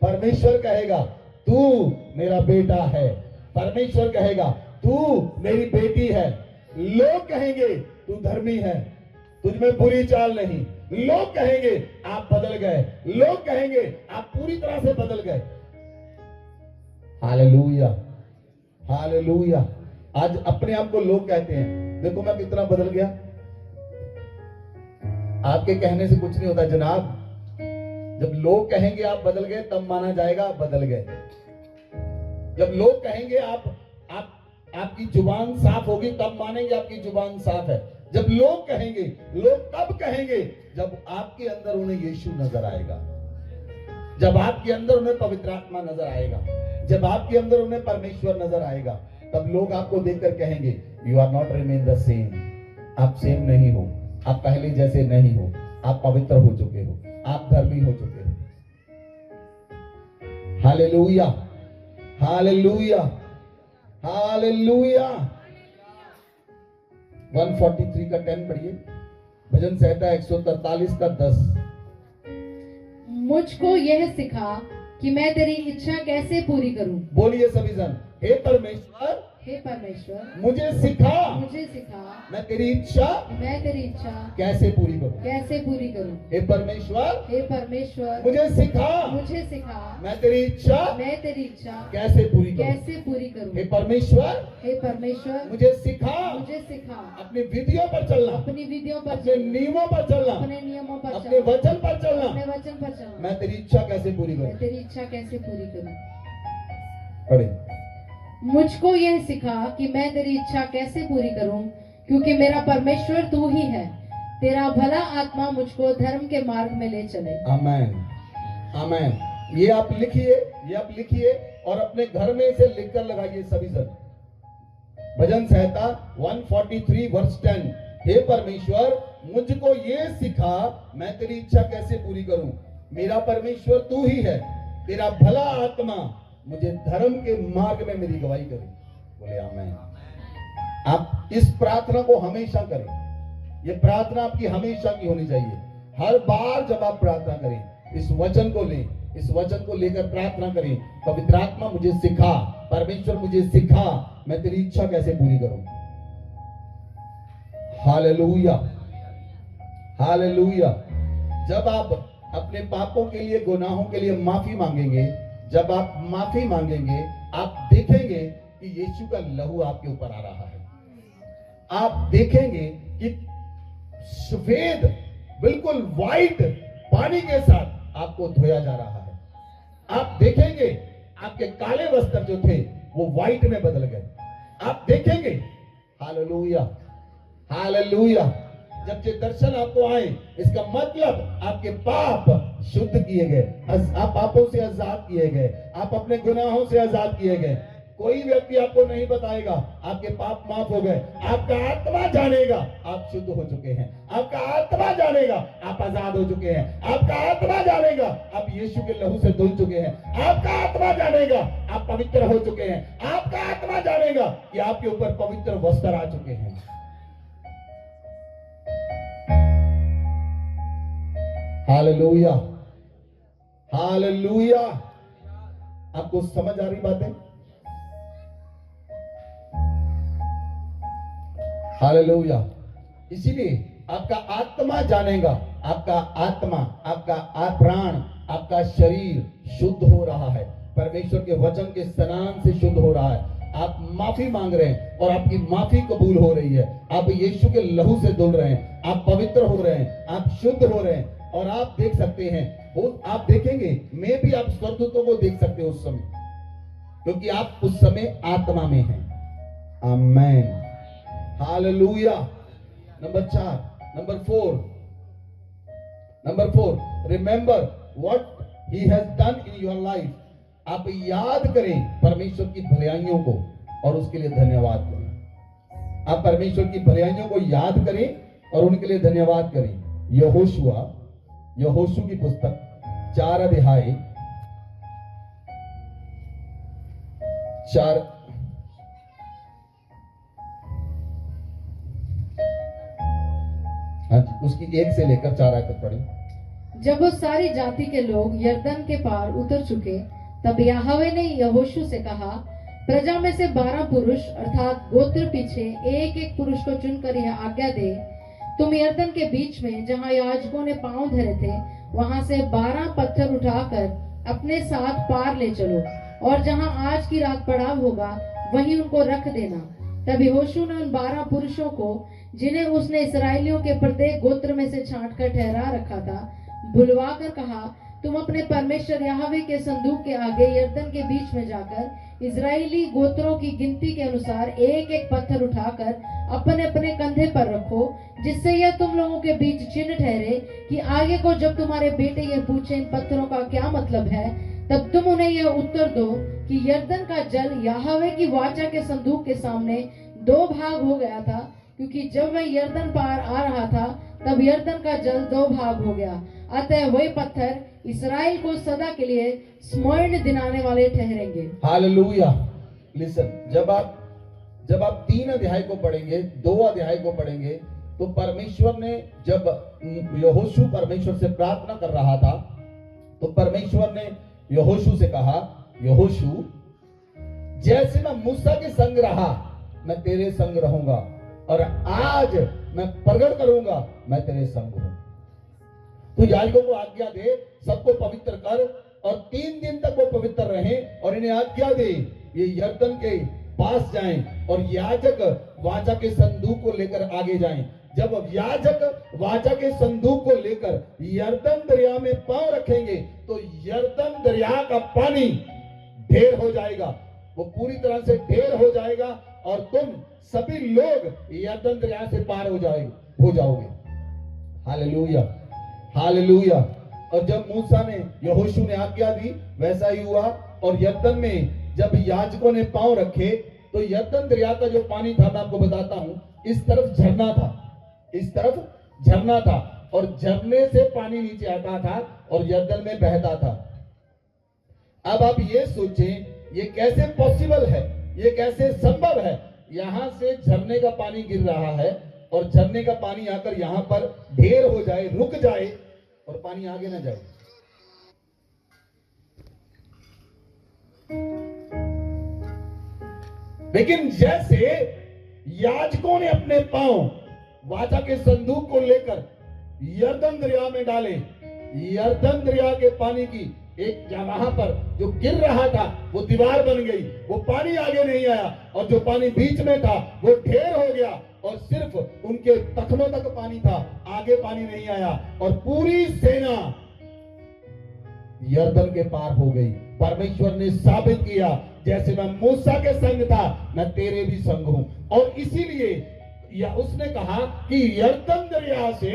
परमेश्वर कहेगा तू मेरा बेटा है, परमेश्वर कहेगा तू मेरी बेटी है। लोग कहेंगे तू धर्मी है, तुझमें बुरी चाल नहीं। लोग कहेंगे आप बदल गए, लोग कहेंगे आप पूरी तरह से बदल गए। Hallelujah, hallelujah. आज अपने आप को लोग कहते हैं देखो मैं कितना बदल गया। आपके कहने से कुछ नहीं होता जनाब। जब लोग कहेंगे आप बदल गए तब माना जाएगा आप बदल गए। जब लोग कहेंगे आपकी जुबान साफ होगी तब मानेंगे आपकी जुबान साफ है। जब लोग कहेंगे, लोग कब कहेंगे? जब आपके अंदर उन्हें यीशु नजर आएगा, जब आपके अंदर उन्हें पवित्र आत्मा नजर आएगा, जब आपके अंदर उन्हें परमेश्वर नजर आएगा, तब लोग आपको देखकर कहेंगे you are not remain the same. आप सेम नहीं हो, आप पहले जैसे नहीं हो, आप पवित्र हो चुके हो, आप धर्मी हो चुके हो। Hallelujah, hallelujah, hallelujah. 143 का 10 पढ़िए, भजन संहिता 143 का 10। मुझको यह सिखा कि मैं तेरी इच्छा कैसे पूरी करूं। बोलिए सभी जन, हे परमेश्वर हे परमेश्वर मुझे सिखा मुझे सिखा मैं तेरी इच्छा मैं तेरी इच्छा कैसे पूरी करूं। कैसे पूरी करूं। हे परमेश्वर हे परमेश्वर मुझे सिखा मुझे सिखा मैं तेरी इच्छा मैं तेरी इच्छा कैसे पूरी करूं। कैसे पूरी करूं। हे परमेश्वर हे परमेश्वर मुझे सिखा मुझे सिखा अपनी विधियों पर चलना, अपनी विधियों पर अपने चलना, नियमों पर चलना, अपने नियमों पर अपने चलना, वचन पर चलना। अपने वचन पर चलना। मैं तेरी इच्छा कैसे पूरी मैं करूं। तेरी इच्छा कैसे पूरी करूं। पढ़े। मुझको यह सिखा कि मैं तेरी इच्छा कैसे पूरी करूं, क्योंकि मेरा परमेश्वर तू ही है। तेरा भला आत्मा मुझको धर्म के मार्ग में ले चले। आमेन आमेन। ये आप लिखिए, ये आप लिखिए और अपने घर में इसे लिखकर लगाइए सभी जन। भजन संहिता 143 वर्स 10। हे परमेश्वर मुझको ये सिखा मैं तेरी इच्छा कैसे पूरी करूं। मेरा परमेश्वर तू ही है। तेरा भला आत्मा मुझे धर्म के मार्ग में मेरी गवाही करे। बोले आमेन। आप इस प्रार्थना को हमेशा करें। ये प्रार्थना आपकी हमेशा की होनी चाहिए। हर बार जब आप प्रार्थना करें इस वचन को लें, इस वचन को लेकर प्रार्थना करें, पवित्र आत्मा मुझे सिखा, परमेश्वर मुझे सिखा मैं तेरी इच्छा कैसे पूरी करूं। Hallelujah hallelujah. जब आप अपने पापों के लिए, गुनाहों के लिए माफी मांगेंगे, जब आप माफी मांगेंगे, आप देखेंगे कि यीशु का लहू आपके ऊपर आ रहा है। आप देखेंगे कि सफेद बिल्कुल व्हाइट पानी के साथ आपको धोया जा रहा है। आप देखेंगे आपके काले वस्त्र जो थे वो व्हाइट में बदल गए। आप देखेंगे। Hallelujah hallelujah. जब ये दर्शन आपको आए इसका मतलब आपके पाप शुद्ध किए गए, आप पापों से आजाद किए गए, आप अपने गुनाहों से आजाद किए गए। कोई व्यक्ति आपको नहीं बताएगा आपके पाप माफ हो गए। आपका आत्मा जानेगा आप शुद्ध हो चुके हैं। आपका आत्मा जानेगा आप आजाद हो चुके हैं। आपका आत्मा जानेगा आप यीशु के लहू से धुल चुके हैं। आपका आत्मा जानेगा आप पवित्र हो चुके हैं। आपका आत्मा जानेगा कि आपके ऊपर पवित्र वस्त्र आ चुके हैं। Hallelujah hallelujah. आपको समझ आ रही बातें। हालेलुया। इसीलिए आपका आत्मा जानेगा, आपका आत्मा, आपका प्राण, आपका शरीर शुद्ध हो रहा है, परमेश्वर के वचन के स्नान से शुद्ध हो रहा है। आप माफी मांग रहे हैं और आपकी माफी कबूल हो रही है। आप यीशु के लहू से धुल रहे हैं, आप पवित्र हो रहे हैं, आप शुद्ध हो रहे हैं। और आप देख सकते हैं, वो आप देखेंगे, मैं भी आप स्वर्गदूतों को देख सकते हो उस समय, क्योंकि आप उस समय आत्मा में हैं। Amen hallelujah. Number 4, number 4, remember what he has done in your life. आप याद करें परमेश्वर की भलाइयों को और उसके लिए धन्यवाद करें। आप परमेश्वर की भलाइयों को याद करें और उनके लिए धन्यवाद करें। यहोशू की पुस्तक 4 अध्याय 4 हाँ जी, उसकी 1 से लेकर 4 आयत तक पढ़ें। जब वो सारी जाति के लोग यरदन के पार उतर चुके, तब यहोवा ने यहोशू से कहा, प्रजा में से 12 पुरुष अर्थात गोत्र पीछे एक एक पुरुष को चुनकर यह आज्ञा दे, तुम यरदन के बीच में जहाँ याजकों ने पांव धरे थे वहां से 12 पत्थर उठाकर अपने साथ पार ले चलो, और जहाँ आज की रात पड़ाव होगा वहीं उनको रख देना। तब यहोशू ने उन 12 पुरुषों को, जिन्हें उसने इसराइलियों के प्रत्येक गोत्र में से छांटकर ठहरा रखा था, बुलवा कर कहा, तुम अपने परमेश्वर यहोवा के संदूक के आगे यरदन के बीच में जाकर इजरायली गोत्रों की गिनती के अनुसार एक एक पत्थर उठाकर अपने अपने कंधे पर रखो, जिससे यह तुम लोगों के बीच चिन्ह ठहरे कि आगे को जब तुम्हारे बेटे यह पूछे इन पत्थरों का क्या मतलब है, तब तुम उन्हें यह उत्तर दो कि यरदन का जल यहोवा की वाचा के संदूक के सामने 2 भाग हो गया था, क्योंकि जब वह यरदन पार आ रहा था तब यरदन का जल 2 भाग हो गया। अतः वही पत्थर इस्राएल को सदा के लिए स्मरण दिलाने वाले ठहरेंगे। हालेलुया। लिसन, जब आप 3 अध्याय को पढ़ेंगे, 2 अध्याय को पढ़ेंगे, तो परमेश्वर ने, जब यहोशू परमेश्वर से प्रार्थना कर रहा था, तो परमेश्वर ने यहोशू से कहा, यहोशू जैसे मैं मूसा के संग रहा, मैं तेरे संग रहूंगा, और आज मैं प्रकट करूंगा मैं तेरे संग हूं। तो याजकों को आज्ञा दे, सबको पवित्र कर, और 3 दिन तक वो पवित्र रहें, और इन्हें आज्ञा दे ये यरदन के पास जाएं और याजक वाचा के संदूक को लेकर आगे जाएं। जब याजक वाचा के संदूक को लेकर यरदन दरिया में पांव रखेंगे तो यरदन दरिया का पानी ढेर हो जाएगा, वो पूरी तरह से ढेर हो जाएगा, और तुम सभी लोग यरदन दरिया से पार हो जाओगे। Hallelujah, hallelujah. और जब मूसा ने, यहोशू ने आज्ञा दी, वैसा ही हुआ। और यरदन में जब याजकों ने पांव रखे तो यरदन दरिया का जो पानी था, मैं आपको बताता हूं, इस तरफ झरना था, इस तरफ झरना था, और झरने से पानी नीचे आता था और यरदन में बहता था। अब आप ये सोचें, ये कैसे पॉसिबल है, ये कैसे संभव है? यहां से झरने का पानी गिर रहा है और झरने का पानी आकर यहां पर ढेर हो जाए, रुक जाए, और पानी आगे ना जाए। लेकिन जैसे याजकों ने अपने पांव वाचा के संदूक को लेकर यरदन दरिया में डाले, यरदन दरिया के पानी की एक वहां पर जो गिर रहा था वो दीवार बन गई, वो पानी आगे नहीं आया, और जो पानी बीच में था वो ढेर हो गया, और सिर्फ उनके टखनों तक पानी था, आगे पानी नहीं आया, और पूरी सेना यरदन के पार हो गई। परमेश्वर ने साबित किया, जैसे मैं मूसा के संग था मैं तेरे भी संग हूं। और इसीलिए या उसने कहा कि यरदन दरिया से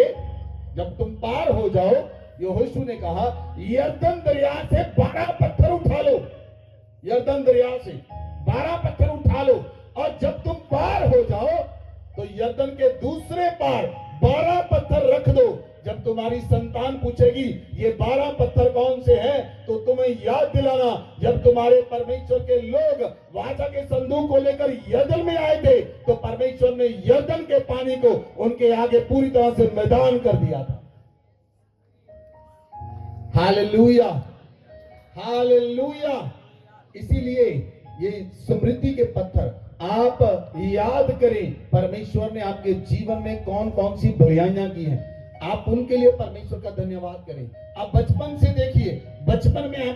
जब तुम पार हो जाओ, यहोशू ने कहा यरदन दरिया से 12 पत्थर उठा लो, यरदन दरिया से 12 पत्थर उठा लो, और जब तुम पार हो जाओ तो यरदन के दूसरे पार 12 पत्थर रख दो। जब तुम्हारी संतान पूछेगी ये 12 पत्थर कौन से हैं, तो तुम्हें याद दिलाना, जब तुम्हारे परमेश्वर के लोग वाचा के संदूक को लेकर यरदन में आए थे तो परमेश्वर ने यरदन के पानी को उनके आगे पूरी तरह से मैदान कर दिया था। Hallelujah, hallelujah. इसीलिए ये समृद्धि के पत्थर आप याद करें, परमेश्वर ने आपके जीवन में कौन कौन सी भलाइयां की हैं, आप उनके लिए परमेश्वर का धन्यवाद करें। आप बचपन से देखिए, बचपन में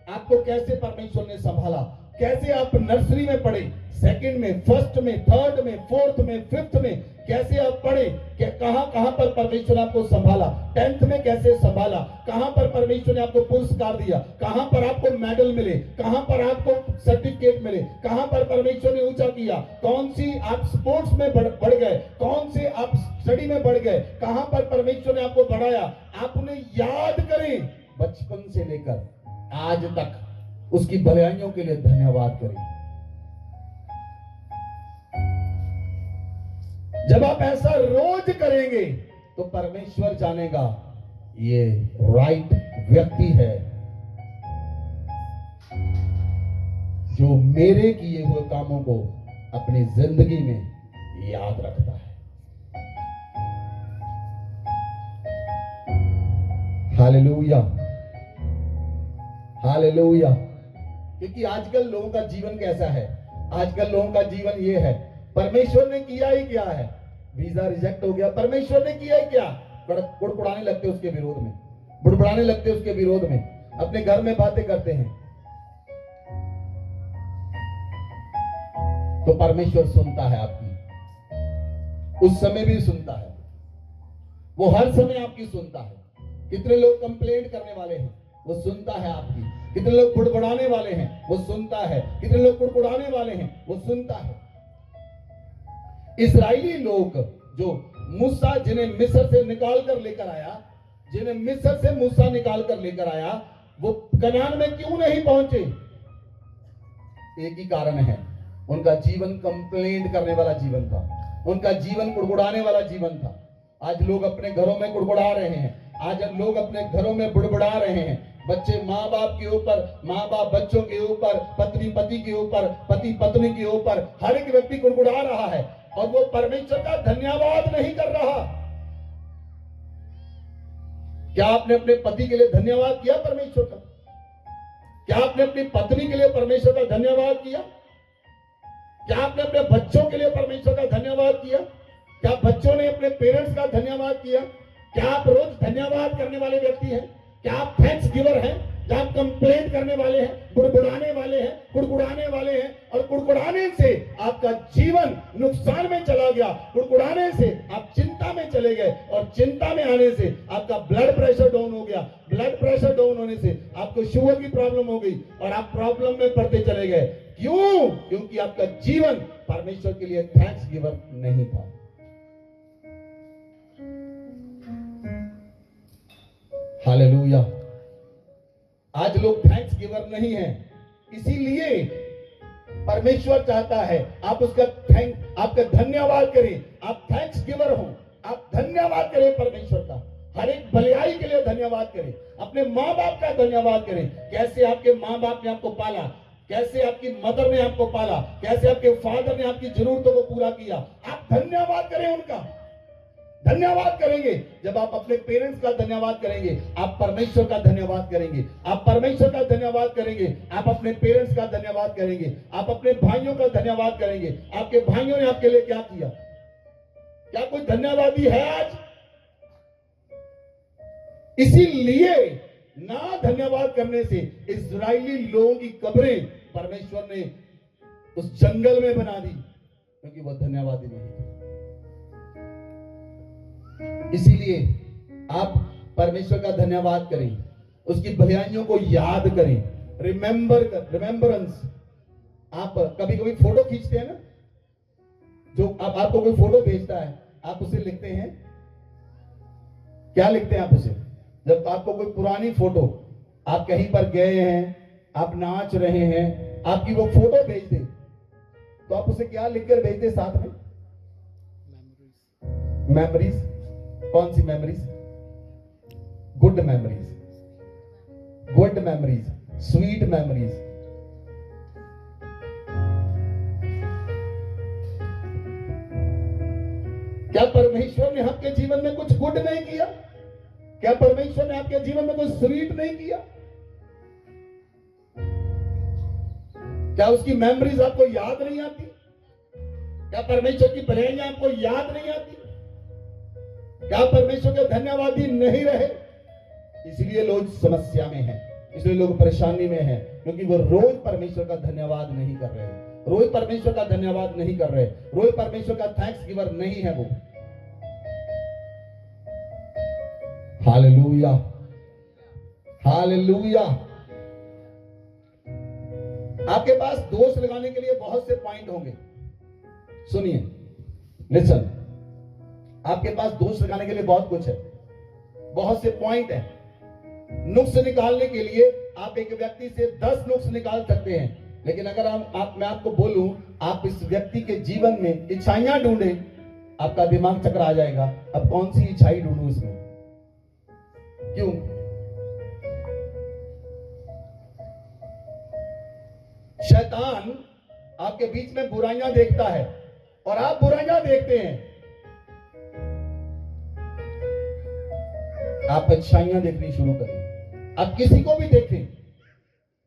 आपको कैसे परमेश्वर ने संभाला, कैसे आप नर्सरी में पढ़े, सेकंड में, फर्स्ट में, थर्ड में, फोर्थ में, फिफ्थ में कैसे आप पढ़े, कहां पर परमेश्वर आपको संभाला, 10th में कैसे संभाला, कहां पर परमेश्वर ने आपको पुरस्कार दिया, कहां पर आपको मेडल मिले, कहां पर आपको सर्टिफिकेट मिले, कहां पर परमेश्वर ने ऊंचा किया, कौन सी आप स्पोर्ट्स में बढ़ गए, कौन से आप स्टडी में बढ़ गए, कहां पर परमेश्वर ने आपको बढ़ाया, आप उन्हें याद करें। बचपन से लेकर आज तक उसकी भलाइयों के लिए धन्यवाद करें। जब आप ऐसा रोज करेंगे तो परमेश्वर जानेगा ये राइट व्यक्ति है जो मेरे किए हुए कामों को अपनी जिंदगी में याद रखता है। Hallelujah, hallelujah. क्योंकि आजकल लोगों का जीवन कैसा है, आजकल लोगों का जीवन ये है, परमेश्वर ने किया ही क्या है, वीजा रिजेक्ट हो गया, परमेश्वर ने किया ही क्या, कुड़कुड़ाने लगते उसके विरोध में, बुड़बुड़ाने लगते उसके विरोध में, अपने घर में बातें करते हैं। तो परमेश्वर सुनता है आपकी, उस समय भी सुनता है, वो हर समय आपकी सुनता है। कितने लोग कंप्लेंट करने वाले हैं, वो सुनता है आपकी। कितने लोग बुड़बुड़ाने वाले हैं, वो सुनता है। कितने लोग कुड़कुड़ाने वाले हैं, वो सुनता है। इस्राएली लोग जो मूसा, जिन्हें मिस्र से निकाल कर लेकर आया, जिन्हें मिस्र से मूसा निकाल कर लेकर आया, वो कनान में क्यों नहीं पहुंचे? एक ही कारण है, उनका जीवन कंप्लेंट करने वाला जीवन था, उनका जीवन कुड़कुड़ाने वाला जीवन था। आज लोग अपने घरों में कुड़कुड़ा रहे हैं, आज लोग अपने घरों में बुड़बुड़ा रहे हैं। बच्चे माँ बाप के ऊपर, माँ बाप बच्चों के ऊपर, पत्नी पति के ऊपर, पति पत्नी के ऊपर, हर एक व्यक्ति कुड़कुड़ा रहा है और वो परमेश्वर का धन्यवाद नहीं कर रहा। क्या आपने अपने पति के लिए धन्यवाद किया परमेश्वर का? क्या आपने अपनी पत्नी के लिए परमेश्वर का धन्यवाद किया? क्या आपने अपने बच्चों के लिए परमेश्वर का धन्यवाद किया? क्या बच्चों ने अपने पेरेंट्स का धन्यवाद किया? क्या आप रोज धन्यवाद करने वाले व्यक्ति हैं? क्या आप थैंक्स गिवर हैं? क्या आप कंप्लेन करने वाले हैं, गुड़गुड़ाने वाले हैं, गुड़गुड़ाने वाले हैं, और गुड़गुड़ाने से आपका जीवन नुकसान में चला गया, गुड़गुड़ाने से आप चिंता में चले गए, और चिंता में आने से आपका ब्लड प्रेशर डाउन हो गया, ब्लड प्रेशर डाउन होने से आपको शुगर की प्रॉब्लम हो गई, और आप प्रॉब्लम में पड़ते चले गए। क्यों? क्योंकि आपका जीवन परमेश्वर के लिए थैंक्स गिवर नहीं था। हालेलुया। आज लोग थैंक्स गिवर नहीं है, इसीलिए परमेश्वर चाहता है आप आपका धन्यवाद करें, आप थैंक्स गिवर हो, आप धन्यवाद करें परमेश्वर का, हर एक भलाई के लिए धन्यवाद करें, अपने माँ बाप का धन्यवाद करें। कैसे आपके माँ बाप ने आपको पाला, कैसे आपकी मदर ने आपको पाला, कैसे आपके फादर ने आपकी जरूरतों को पूरा किया, आप धन्यवाद करें उनका। धन्यवाद करेंगे जब आप अपने पेरेंट्स का धन्यवाद करेंगे, आप परमेश्वर का धन्यवाद करेंगे, आप परमेश्वर का धन्यवाद करेंगे, आप अपने पेरेंट्स का धन्यवाद करेंगे, आप अपने भाइयों का धन्यवाद करेंगे। आपके भाइयों ने आपके लिए क्या किया? क्या कोई धन्यवादी है आज? इसीलिए ना धन्यवाद करने से इजरायली लोगों की कब्रें परमेश्वर ने उस जंगल में बना दी, क्योंकि वो धन्यवादी नहीं थे। इसीलिए आप परमेश्वर का धन्यवाद करें, उसकी भलाइयों को याद करें, रिमेम्बरेंस। आप कभी कभी फोटो खींचते हैं ना, जो आपको कोई फोटो भेजता है, आप उसे लिखते हैं, क्या लिखते हैं आप उसे? जब आपको कोई पुरानी फोटो, आप कहीं पर गए हैं, आप नाच रहे हैं, आपकी वो फोटो भेज दे, तो आप उसे क्या लिखकर भेजते साथ में? मेमोरीज। कौन सी memories? Good memories, good memories, sweet memories. क्या परमेश्वर ने आपके जीवन में कुछ गुड नहीं किया? क्या परमेश्वर ने आपके जीवन में कुछ स्वीट नहीं किया? क्या उसकी मेमोरीज आपको याद नहीं आती? क्या परमेश्वर की भलाइयां आपको याद नहीं आती? क्या परमेश्वर के धन्यवादी नहीं रहे? इसलिए लोग समस्या में हैं, इसलिए लोग परेशानी में हैं, क्योंकि वो रोज परमेश्वर का धन्यवाद नहीं कर रहे, रोज परमेश्वर का धन्यवाद नहीं कर रहे, रोज परमेश्वर का थैंक्स गिवर नहीं है वो। Hallelujah, hallelujah. आपके पास दोष लगाने के लिए बहुत से पॉइंट होंगे, सुनिए, लिसन। आपके पास दोष लगाने के लिए बहुत कुछ है, बहुत से पॉइंट है। नुक्स निकालने के लिए आप एक व्यक्ति से 10 नुक्स निकाल सकते हैं, लेकिन अगर मैं आपको बोलूं, आप इस व्यक्ति के जीवन में इच्छाइयां ढूंढें, आपका दिमाग चकरा जाएगा। अब कौन सी इच्छाई ढूंढूं इसमें? क्यों? शैतान आपके बीच में बुराइयां देखता है और आप बुराइयां देखते हैं। आप अच्छाइयां देखनी शुरू करें। आप किसी को भी देखें,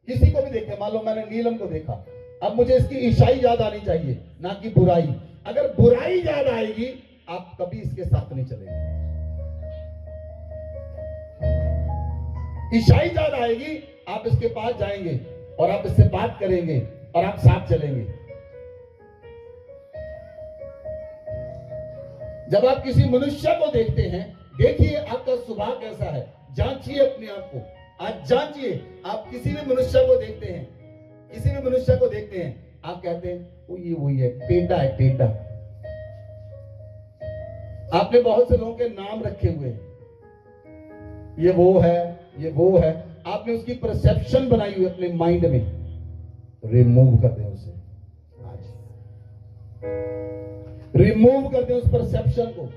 किसी को भी देखें। मान लो मैंने नीलम को देखा, अब मुझे इसकी ईशाई याद आनी चाहिए, ना कि बुराई। अगर बुराई याद आएगी, आप कभी इसके साथ नहीं चलेंगे। ईशाई याद आएगी, आप इसके पास जाएंगे और आप इससे बात करेंगे और आप साथ चलेंगे। जब आप किसी मनुष्य को देखते हैं, देखिए आपका स्वभाव कैसा है, जांचिए अपने आप को। आज जांचिए, आप किसी भी मनुष्य को देखते हैं, किसी भी मनुष्य को देखते हैं, आप कहते हैं वही है, टेढ़ा है, टेढ़ा। आपने बहुत से लोगों के नाम रखे हुए हैं, ये वो है, ये वो है। आपने उसकी परसेप्शन बनाई हुई अपने माइंड में। रिमूव कर दें उसे, आज रिमूव कर दें उस परसेप्शन को।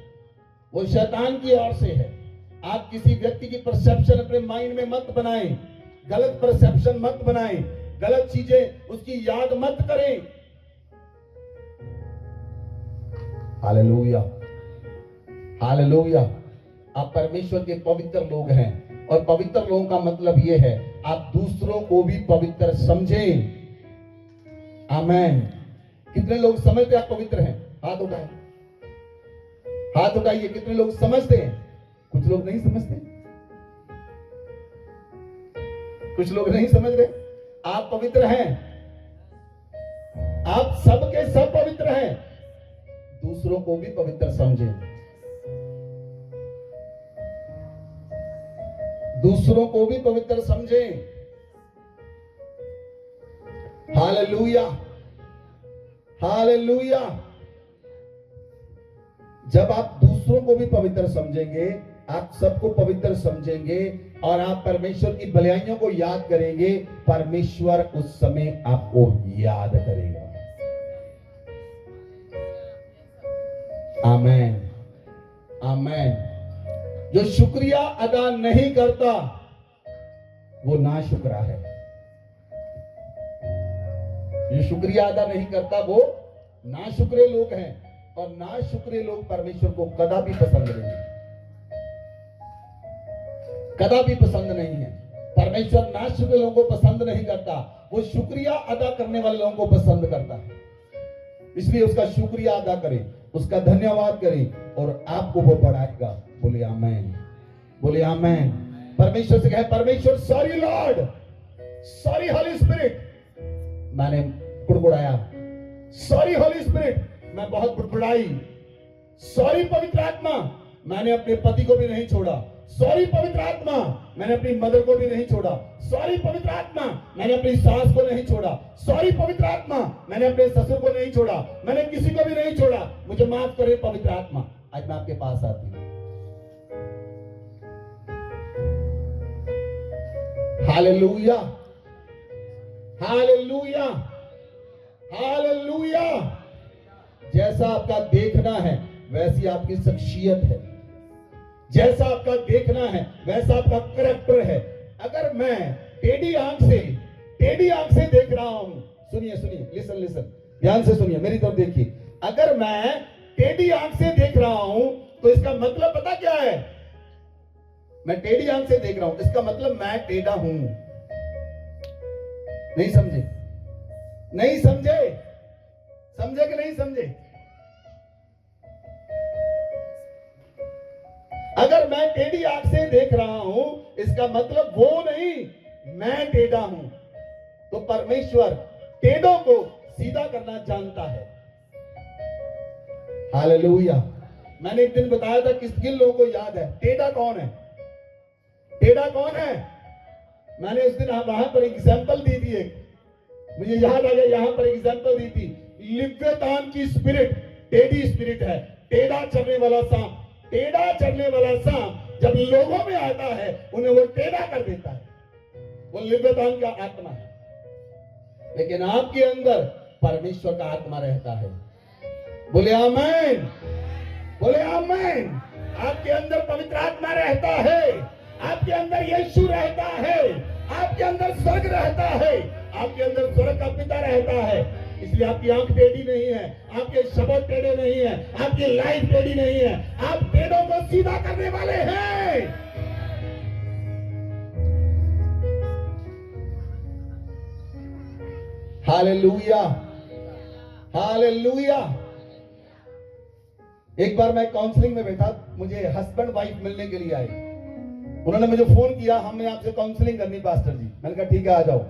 वो शैतान की ओर से है। आप किसी व्यक्ति की परसेप्शन अपने माइंड में मत बनाएं, गलत परसेप्शन मत बनाएं, गलत चीजें उसकी याद मत करें। Hallelujah, hallelujah. आप परमेश्वर के पवित्र लोग हैं, और पवित्र लोगों का मतलब यह है आप दूसरों को भी पवित्र समझें। आमेन। कितने लोग समझते आप पवित्र हैं? हाथ उठाए, हाथ उठाइए। कितने लोग समझते हैं? कुछ लोग नहीं समझते, कुछ लोग नहीं समझ रहे। आप पवित्र हैं, आप सबके सब पवित्र हैं। दूसरों को भी पवित्र समझें, दूसरों को भी पवित्र समझें। Hallelujah, hallelujah. जब आप दूसरों को भी पवित्र समझेंगे, आप सबको पवित्र समझेंगे और आप परमेश्वर की भलाइयों को याद करेंगे, परमेश्वर उस समय आपको याद करेगा। आमेन, आमेन। जो शुक्रिया अदा नहीं करता वो नाशुक्रा है। जो शुक्रिया अदा नहीं करता वो नाशुक्रे लोग हैं, और नाशुक्रे लोग परमेश्वर को कदापि पसंद नहीं है, कदापि पसंद नहीं है। परमेश्वर नाशुक्रे लोगों को पसंद नहीं करता, वो शुक्रिया अदा करने वाले लोगों को पसंद करता है। इसलिए उसका शुक्रिया अदा करें, उसका धन्यवाद करें और आपको वो बढ़ाएगा। बोले आमेन, बोले आमेन। परमेश्वर से कहे, परमेश्वर sorry Lord, sorry Holi spirit, मैंने कुड़कुड़ाया, सॉरी होली स्पिरिट, मैं बहुत बुड़बुड़ाई, सॉरी पवित्र आत्मा, मैंने अपने पति को भी नहीं छोड़ा, सॉरी पवित्र आत्मा, मैंने अपनी मदर को भी नहीं छोड़ा, सॉरी पवित्र आत्मा, मैंने अपनी सास को नहीं छोड़ा, सॉरी पवित्र आत्मा, मैंने अपने ससुर को नहीं छोड़ा, मैंने किसी को भी नहीं छोड़ा, मुझे माफ करे पवित्र आत्मा। आज मैं आपके पास आती हूं। Hallelujah, hallelujah, hallelujah. जैसा आपका देखना है वैसी आपकी शख्सियत है, जैसा आपका देखना है वैसा आपका करैक्टर है। अगर मैं टेढ़ी आंख से देख रहा हूं, सुनिए सुनिए, लिसन लिसन, ध्यान से सुनिए, मेरी तरफ देखिए। अगर मैं टेढ़ी आंख से देख रहा हूं तो इसका मतलब पता क्या है? मैं टेढ़ी आंख से देख रहा हूं, इसका मतलब मैं टेढ़ा हूं। नहीं समझे? नहीं समझे? समझे कि नहीं समझे? अगर मैं टेढ़ी आंख से देख रहा हूं, इसका मतलब वो नहीं मैं टेढ़ा हूं। तो परमेश्वर टेढ़ों को सीधा करना जानता है। हालेलुया। मैंने एक दिन बताया था, किन लोगों को याद है टेढ़ा कौन है? टेढ़ा कौन है? मैंने उस दिन वहां पर एग्जाम्पल दी थी, एक मुझे याद आ गया, यहां पर एग्जाम्पल दी थी। लिव्यतान की स्पिरिट टेढ़ी स्पिरिट है, टेढ़ा चलने वाला सांप। टेढ़ा चलने वाला सांप जब लोगों में आता है उन्हें वो टेढ़ा कर देता है, वो लिव्यतान का आत्मा है। लेकिन आपके अंदर परमेश्वर का आत्मा रहता है। बोले आमेन, बोले आमेन। आपके अंदर पवित्र आत्मा रहता है, आपके अंदर यीशु रहता है, आपके अंदर स्वर्ग रहता है, आपके अंदर स्वर्ग का पिता रहता है। इसलिए आपकी आंख टेढ़ी नहीं है, आपके शब्द टेढ़े नहीं है, आपकी लाइफ टेढ़ी नहीं है, आप टेढ़ों को सीधा करने वाले हैं। Hallelujah, hallelujah. एक बार मैं काउंसलिंग में बैठा, मुझे हस्बैंड वाइफ मिलने के लिए आए। उन्होंने मुझे फोन किया, हमने आपसे काउंसलिंग करनी पास्टर जी। मैंने कहा ठीक है, आ जाओ।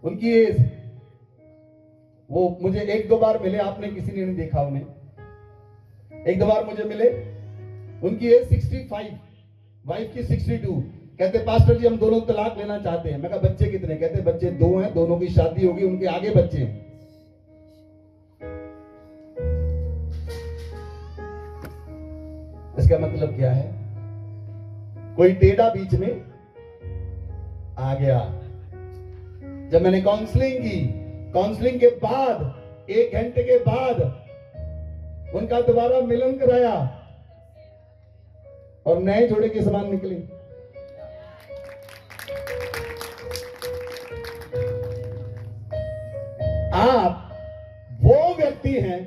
उनकी एज, वो मुझे एक दो बार मिले, आपने किसी ने नहीं देखा उन्हें। एक दो बार मुझे मिले, उनकी एज 65, वाइफ की 62। कहते पास्टर जी हम दोनों तलाक लेना चाहते हैं। मैं कहा बच्चे कितने? कहते बच्चे 2 हैं, दोनों की शादी होगी, उनके आगे बच्चे हैं। इसका मतलब क्या है? कोई टेढ़ा बीच में आ गया। जब मैंने काउंसलिंग की, काउंसलिंग के बाद 1 घंटे के बाद उनका दोबारा मिलन कराया और नए जोड़े के समान निकले। आप वो व्यक्ति हैं,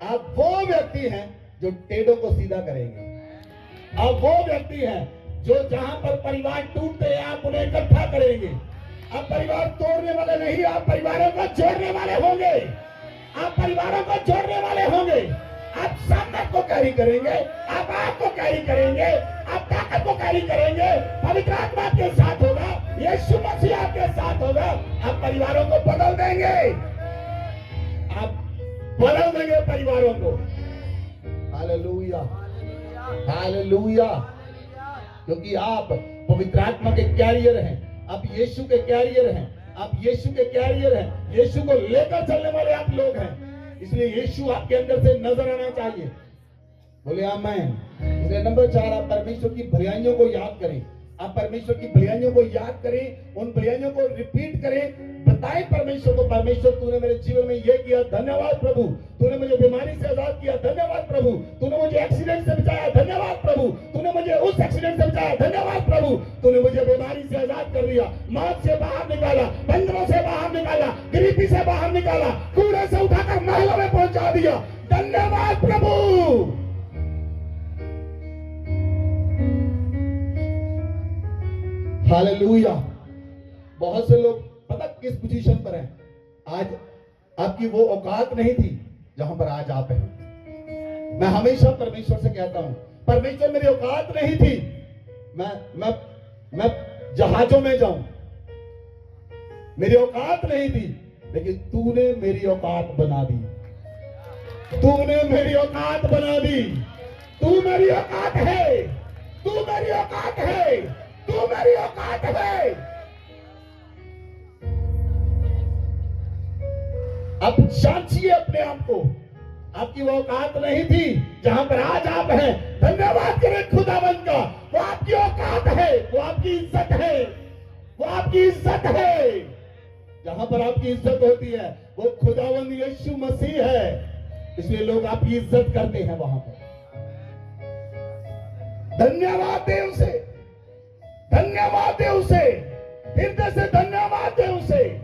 आप वो व्यक्ति हैं जो टेढ़ों को सीधा करेंगे। आप वो व्यक्ति हैं जो जहां पर परिवार टूटते हैं आप उन्हें इकट्ठा करेंगे। आप परिवार तोड़ने वाले नहीं, आप परिवारों को जोड़ने वाले होंगे। आप परिवारों को जोड़ने वाले होंगे। आप सामर्थ को कैरी करेंगे, आप आग को कैरी करेंगे, आप ताकत को कैरी करेंगे। पवित्र आत्मा आपके साथ होगा, यीशु मसीह आपके साथ होगा। आप परिवारों को बदल देंगे, आप बदल देंगे परिवारों को। Hallelujah, hallelujah. क्योंकि आप पवित्र आत्मा के कैरियर हैं, आप यीशु के कैरियर हैं, आप यीशु के कैरियर हैं, यीशु को लेकर चलने वाले आप लोग हैं। इसलिए यीशु आपके अंदर से नजर आना चाहिए। बोले आमीन। इसलिए नंबर 4, आप परमेश्वर की भलाइयों को याद करें। आप परमेश्वर की भलाइयों को याद करें, उन भलाइयों को रिपीट करें, बताएं परमेश्वर को, परमेश्वर तूने मेरे जीवन में ये किया, धन्यवाद प्रभु। तूने मुझे बीमारी से आजाद किया, धन्यवाद प्रभु। तूने मुझे एक्सीडेंट से बचाया, धन्यवाद प्रभु। तूने मुझे उस एक्सीडेंट से बचाया, धन्यवाद प्रभु। तूने मुझे बीमारी से आजाद कर दिया, मौत से बाहर निकाला, बंधनों से बाहर निकाला, गरीबी से बाहर निकाला, कूड़े से उठाकर महलों में पहुंचा दिया, धन्यवाद प्रभु। हालेलुया। बहुत से लोग पता किस पोजीशन पर हैं? आज आपकी वो औकात नहीं थी जहां पर आज आप हैं। मैं हमेशा परमेश्वर से कहता हूं, परमेश्वर मेरी औकात नहीं थी मैं जहाजों में जाऊं, मेरी औकात नहीं थी, लेकिन तूने मेरी औकात बना दी। तूने मेरी औकात बना दी। तू मेरी औकात है, तू मेरी औकात है, तू मेरी औकात है। अब जांचिए अपने आप को, आपकी वो औकात नहीं थी जहां पर आज आप हैं। धन्यवाद करें खुदावंद का, वो आपकी औकात है, वो आपकी इज्जत है, वो आपकी इज्जत है। जहां पर आपकी इज्जत होती है वो खुदावंद यीशु मसीह है, इसलिए लोग आपकी इज्जत करते हैं वहां पर। धन्यवाद दे उसे, धन्यवाद दे उसे, हृदय से धन्यवाद दे उसे।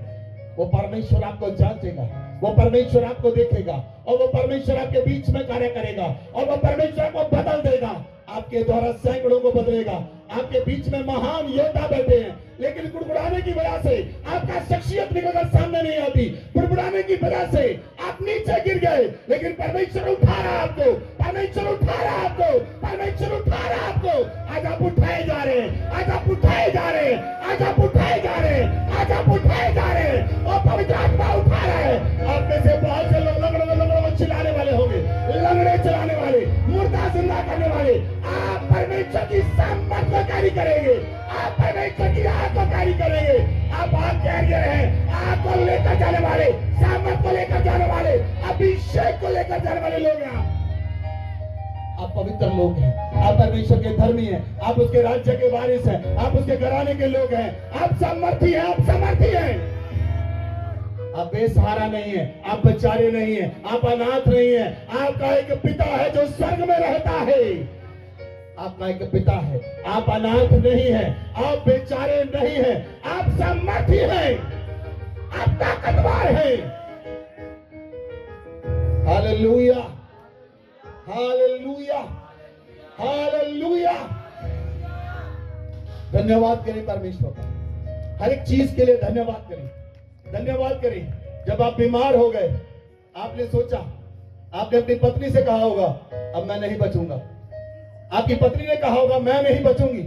वो परमेश्वर आपको जांचेगा, वो परमेश्वर आपको देखेगा, और वो परमेश्वर आपके बीच में कार्य करेगा, और वो परमेश्वर को बदल देगा। आपके द्वारा सैकड़ों को बदलेगा। आपके बीच में महान योद्धा बैठे हैं, लेकिन गुड़गुड़ाने की वजह से आपका शख्सियत निकलकर सामने नहीं आती। गुड़गुड़ाने की वजह से आप नीचे गिर गए, लेकिन परमेश्वर उठा रहा आपको, परमेश्वर उठा रहा आपको, परमेश्वर उठा रहा आपको। आज आप उठाए जा रहे हैं, आज आप उठाए जा रहे हैं, आज आप उठाए जा रहे हैं, आज आप उठाए जा रहे हैं, और पवित्र आत्मा उठा रहा है। आप में से बहुत से लोग लंगड़ों को चिल्लाने वाले होंगे, लंगड़े चलाने वाले, मुर्दा जिंदा करने वाले। आप परमेश्वर की सामर्थ को कैरी करेंगे, आप परमेश्वर की आग को कैरी करेंगे। आप आग कैरियर हैं, आग को लेकर जाने वाले, सामर्थ को लेकर जाने वाले, अभिषेक को लेकर जाने वाले लोग हैं। आप पवित्र लोग हैं, आप परमेश्वर के धर्मी हैं, आप उसके राज्य के वारिस हैं, आप उसके घराने के लोग हैं। आप सामर्थी हैं, आप समर्थी हैं। आप बेसहारा नहीं है, आप बेचारे नहीं है, आप अनाथ नहीं है। आपका एक पिता है जो स्वर्ग में रहता है। आपका एक पिता है, आप अनाथ नहीं है, आप बेचारे नहीं है, आप सामर्थी हैं, आप ताकतवर हैं। Hallelujah, hallelujah, hallelujah. धन्यवाद करें परमेश्वर का, हर एक चीज के लिए धन्यवाद करें, धन्यवाद करें। जब आप बीमार हो गए, आपने सोचा, आपने अपनी पत्नी से कहा होगा अब मैं नहीं बचूंगा, आपकी पत्नी ने कहा होगा मैं नहीं बचूंगी,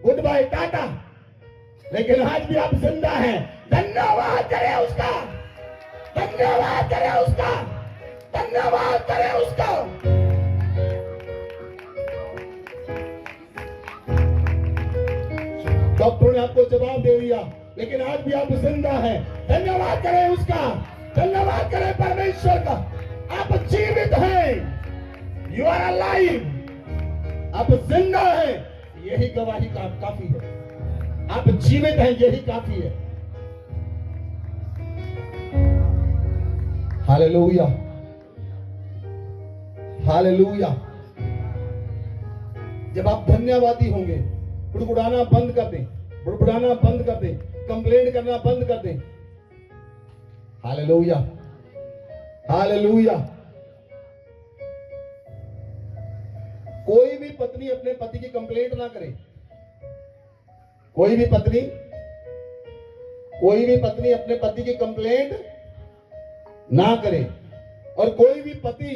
गुड बाय, टाटा। लेकिन आज भी आप जिंदा हैं, धन्यवाद करें उसका, धन्यवाद करें उसका, धन्यवाद करें उसका। डॉक्टरों ने आपको जवाब दे दिया, लेकिन आज भी आप जिंदा हैं, धन्यवाद करें उसका, धन्यवाद करें परमेश्वर का। आप जीवित हैं, यू आर अलाइव, आप जिंदा हैं, यही गवाही काफी है। आप जीवित हैं, यही काफी है। Hallelujah, hallelujah. जब आप धन्यवादी होंगे, बुड़बुड़ाना बंद कर दें, बुड़बुड़ाना बंद कर दें, कंप्लेंट करना बंद कर दें। Hallelujah, hallelujah. कोई भी पत्नी अपने पति की कंप्लेंट ना करे, कोई भी पत्नी अपने पति की कंप्लेंट ना करे। और कोई भी पति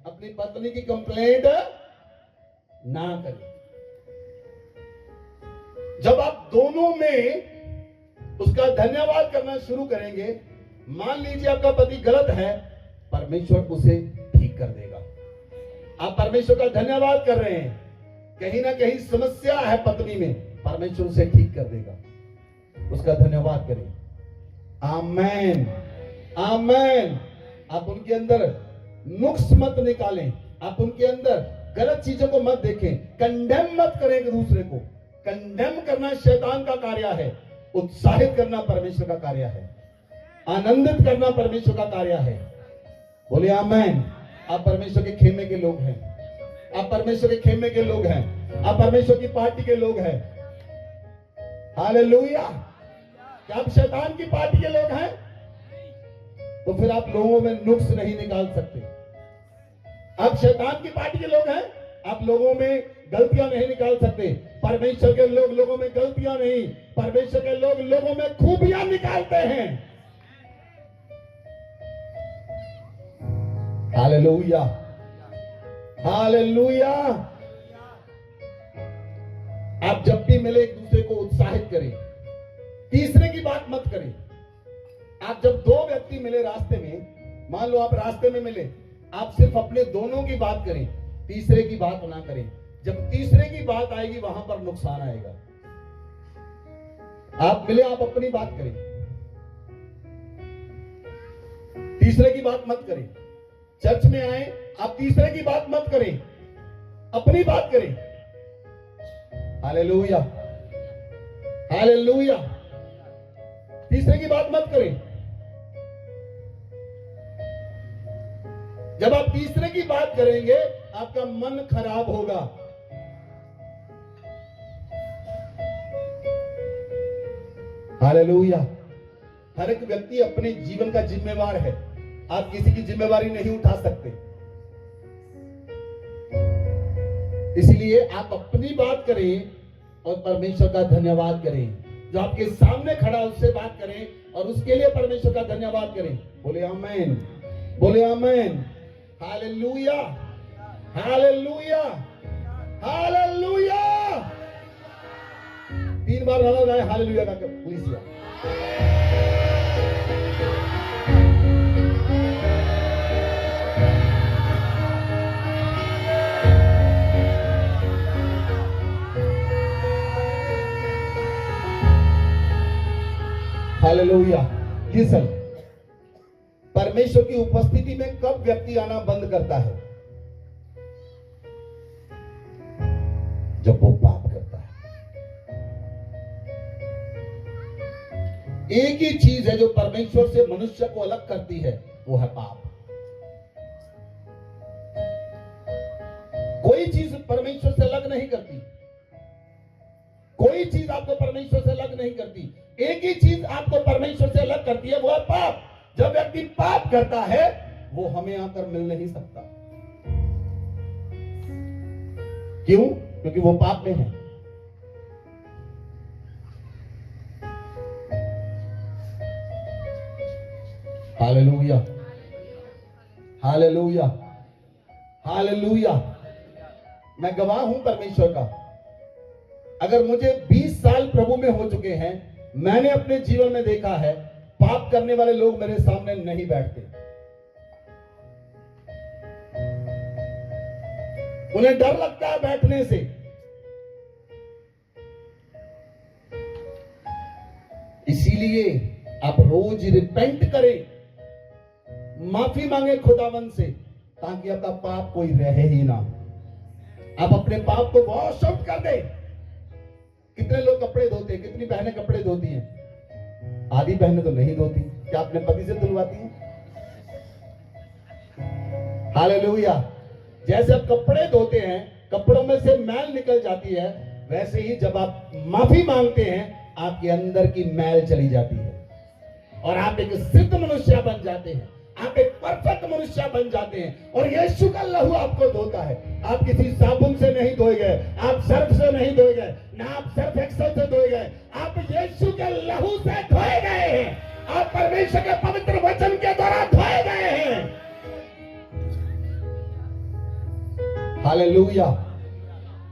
अपनी पत्नी की कंप्लेंट ना करे। जब आप दोनों में उसका धन्यवाद करना शुरू करेंगे, मान लीजिए आपका पति गलत है, परमेश्वर उसे ठीक कर देगा। आप परमेश्वर का धन्यवाद कर रहे हैं, कहीं ना कहीं समस्या है पत्नी में, परमेश्वर उसे ठीक कर देगा। उसका धन्यवाद करें। आमेन, आमेन। आप उनके अंदर नुक्स मत निकालें, आप उनके अंदर गलत चीजों को मत देखें, कंडेम मत करें एक दूसरे को। कंडेम करना शैतान का कार्य है, उत्साहित करना परमेश्वर का कार्य है, आनंदित करना परमेश्वर का कार्य है। बोले आमेन। आप परमेश्वर के खेमे के लोग हैं, आप परमेश्वर के खेमे के लोग हैं, आप परमेश्वर की पार्टी के लोग हैं। हालेलुया। क्या आप शैतान की पार्टी के लोग हैं? तो फिर आप लोगों में नुक्स नहीं निकाल सकते। आप शैतान की पार्टी के लोग हैं, आप लोगों में गलतियां नहीं निकाल सकते। परमेश्वर के लोग लोगों में गलतियां नहीं, परमेश्वर के लोग लोगों में खूबियां निकालते हैं। Hallelujah, hallelujah. आप जब भी मिले एक दूसरे को उत्साहित करें, तीसरे की बात मत करें। आप जब दो व्यक्ति मिले रास्ते में, मान लो आप रास्ते में मिले, आप सिर्फ अपने दोनों की बात करें, तीसरे की बात ना करें। जब तीसरे की बात आएगी वहां पर नुकसान आएगा। आप मिले, आप अपनी बात करें, तीसरे की बात मत करें। चर्च में आए, आप तीसरे की बात मत करें, अपनी बात करें। Hallelujah, hallelujah. तीसरे की बात मत करें। जब आप तीसरे की बात करेंगे, आपका मन खराब होगा। हालेलुया। हर एक व्यक्ति अपने जीवन का जिम्मेवार है, आप किसी की जिम्मेवारी नहीं उठा सकते। इसलिए आप अपनी बात करें और परमेश्वर का धन्यवाद करें। जो आपके सामने खड़ा उससे बात करें और उसके लिए परमेश्वर का धन्यवाद करें। बोले आमेन, बोले आमेन। Hallelujah, hallelujah, hallelujah. 3 बार गाना गाए हालेलुया का प्लीज। हालेलुया। लिसन, परमेश्वर की उपस्थिति में कब व्यक्ति आना बंद करता है? जब वो पाप करता है। एक ही चीज है जो परमेश्वर से मनुष्य को अलग करती है, वो है पाप। कोई चीज परमेश्वर से अलग नहीं करती, कोई चीज आपको परमेश्वर से अलग नहीं करती। एक ही चीज आपको परमेश्वर से अलग करती है, वो है पाप। जब व्यक्ति पाप करता है, वो हमें आकर मिल नहीं सकता। क्यों? क्योंकि वो पाप में है। Hallelujah, hallelujah, hallelujah. मैं गवाह हूं परमेश्वर का। अगर मुझे 20 साल प्रभु में हो चुके हैं, मैंने अपने जीवन में देखा है, पाप करने वाले लोग मेरे सामने नहीं बैठते। उन्हें डर लगता है बैठने से। इसीलिए आप रोज रिपेंट करें, माफी मांगे खुदावन से, ताकि आपका पाप कोई रहे ही ना। आप अपने पाप को वॉश आउट कर दें। कितने लोग कपड़े धोते हैं? कितनी बहनें कपड़े धोती हैं? आधी बहनें तो नहीं धोती। क्या अपने पति से धुलवाती हैं? हालेलुया। जैसे आप कपड़े धोते हैं, कपड़ों में से मैल निकल जाती है, वैसे ही जब आप माफी मांगते हैं, आपके अंदर की मैल चली जाती है और आप एक सिद्ध मनुष्य बन जाते हैं, आप एक परफेक्ट मनुष्य बन जाते हैं। और यीशु का लहू आपको धोता है। आप किसी साबुन से नहीं धोए गए, आप सर्फ से नहीं धोए गए, ना आप सर्फ एक्सेल से धोए गए, आप यीशु के लहू से धोए गए हैं। आप परमेश्वर के पवित्र वचन के द्वारा धोए गए हैं। Hallelujah,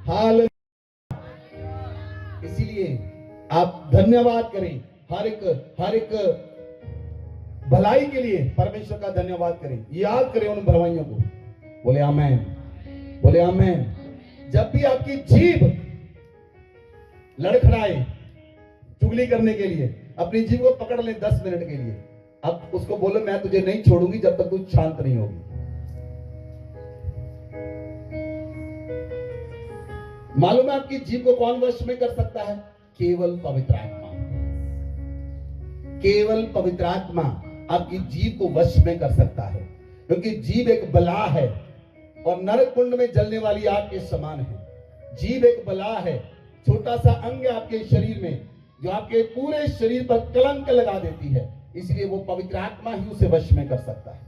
hallelujah. इसीलिए आप धन्यवाद करें, हर एक भलाई के लिए परमेश्वर का धन्यवाद करें, याद करें उन भलाइयों को। बोले आमेन, बोले आमेन। जब भी आपकी जीभ लड़खड़ाए चुगली करने के लिए, अपनी जीभ को पकड़ ले 10 मिनट के लिए, अब उसको बोलो मैं तुझे नहीं छोड़ूंगी जब तक तू शांत नहीं होगी। मालूम है आपकी जीभ को कौन वश में कर सकता है? केवल पवित्र आत्मा। केवल पवित्र आत्मा आपकी जीभ को वश में कर सकता है, क्योंकि जीभ एक बला है और नरक कुंड में जलने वाली आग के समान है। जीभ एक बला है, छोटा सा अंग है आपके शरीर में, जो आपके पूरे शरीर पर कलंक लगा देती है। इसलिए वो पवित्र आत्मा ही उसे वश में कर सकता है।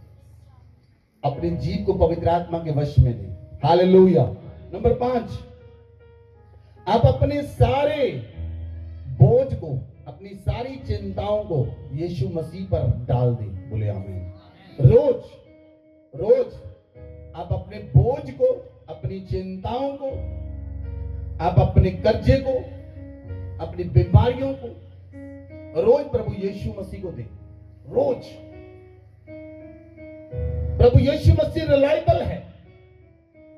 अपनी जीभ को पवित्र आत्मा के वश में दें। हालेलुया। नंबर 5, आप अपने सारे बोझ को, अपनी सारी चिंताओं को यीशु मसीह पर डाल दें। बोले आमीन। रोज आप अपने बोझ को, अपनी चिंताओं को, आप अपने कर्जे को, अपनी बीमारियों को रोज प्रभु यीशु मसीह को दें। रोज प्रभु यीशु मसीह रिलायबल है,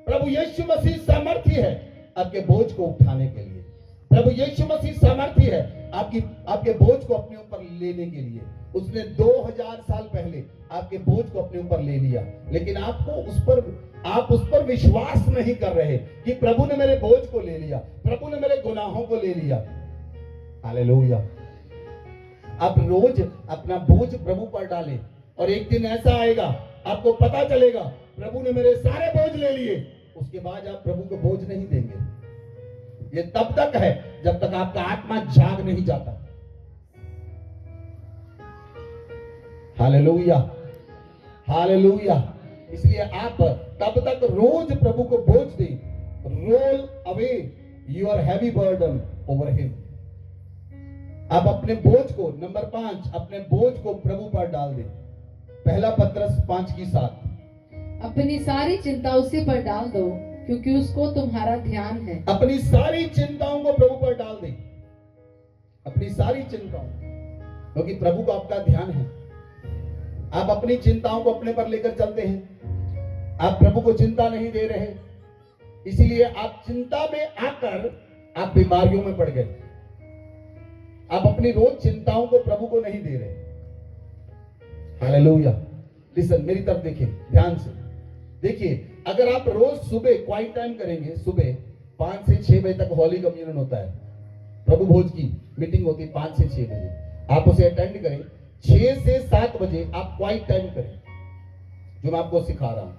प्रभु यीशु मसीह सामर्थ्य है आपके बोझ को उठाने के लिए। प्रभु यीशु मसीह सामर्थ्य है आपके बोझ को अपने ऊपर लेने के लिए। उसने 2000 साल पहले आपके बोझ को अपने ऊपर ले लिया, लेकिन आप उस पर विश्वास नहीं कर रहे कि प्रभु ने मेरे बोझ को ले लिया, प्रभु ने मेरे गुनाहों को ले लिया। हालेलुया। आप रोज अपना बोझ प्रभु पर डालें, और एक दिन ऐसा आएगा आपको पता चलेगा प्रभु ने मेरे सारे बोझ ले लिए। उसके बाद आप प्रभु को बोझ नहीं देंगे। ये तब तक है जब तक आपका आत्मा जाग नहीं जाता। Hallelujah, hallelujah. इसलिए आप तब तक रोज प्रभु को बोझ दें। Roll away your heavy burden over him. आप अपने बोझ को, नंबर 5, अपने बोझ को प्रभु पर डाल दें। पहला पत्रस 5:7। अपनी सारी चिंता उसी पर डाल दो, क्योंकि उसको तुम्हारा ध्यान है। अपनी सारी चिंताओं को प्रभु पर डाल दें। अपनी सारी चिंताओं, क्योंकि प्रभु को आपका ध्यान है। आप अपनी चिंताओं को अपने पर लेकर चलते हैं, आप प्रभु को चिंता नहीं दे रहे, इसीलिए आप चिंता में आकर आप बीमारियों में पड़ गए। आप अपनी रोज चिंताओं को प्रभु को नहीं दे रहे। हालेलुया। लिसन, मेरी तरफ देखिए, ध्यान से देखिए। अगर आप रोज सुबह क्वाइट टाइम करेंगे, सुबह 5 से 6 बजे तक होली कम्युनियन होता है, प्रभु भोज की मीटिंग होती है 5 से 6 बजे, आप उसे अटेंड करें। 6 से 7 बजे आप क्वाइट टाइम करें, जो मैं आपको सिखा रहा हूं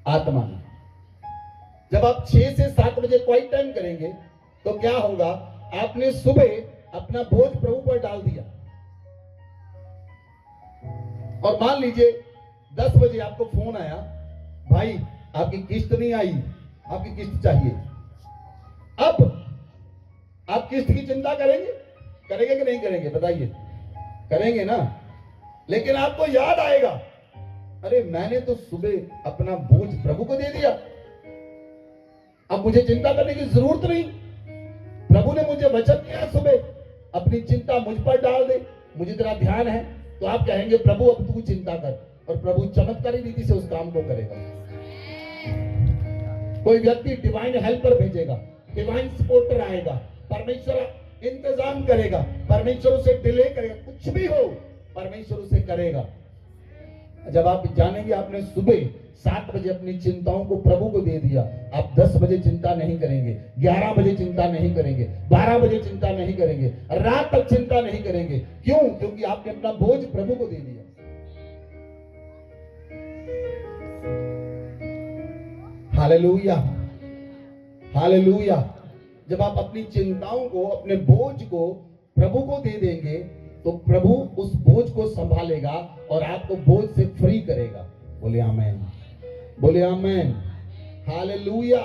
आत्मा में। जब आप 6 से 7 बजे क्वाइट टाइम करेंगे तो क्या होगा? आपने सुबह अपना बोझ प्रभु पर डाल दिया, और मान लीजिए 10 बजे आपको फोन आया, भाई आपकी किस्त नहीं आई, आपकी किस्त चाहिए। अब आप किस्त की चिंता करेंगे कि नहीं करेंगे? बताइए, करेंगे ना। लेकिन आपको याद आएगा, अरे मैंने तो सुबह अपना बोझ प्रभु को दे दिया, अब मुझे चिंता करने की जरूरत नहीं। प्रभु ने मुझे वचन दिया सुबह अपनी चिंता मुझ पर डाल दे, मुझे तेरा ध्यान है। तो आप कहेंगे प्रभु अब तू चिंता कर, और प्रभु चमत्कारी रीति से उस काम को करेगा। कोई व्यक्ति डिवाइन हेल्पर भेजेगा, डिवाइन सपोर्टर आएगा, परमेश्वर इंतजाम करेगा, परमेश्वर उसे डिले करेगा, कुछ भी हो परमेश्वर उसे करेगा। जब आप जानेंगे आपने सुबह 7 बजे अपनी चिंताओं को प्रभु को दे दिया, आप 10 बजे चिंता नहीं करेंगे, 11 बजे चिंता नहीं करेंगे, 12 बजे चिंता नहीं करेंगे, रात तक चिंता नहीं करेंगे। क्यों? क्योंकि आपने अपना बोझ प्रभु को दे दिया। Hallelujah, hallelujah. जब आप अपनी चिंताओं को, अपने बोझ को प्रभु को दे देंगे तो प्रभु उस बोझ को संभालेगा और आपको बोझ से फ्री करेगा। बोले आमेन, बोले आमेन। Hallelujah,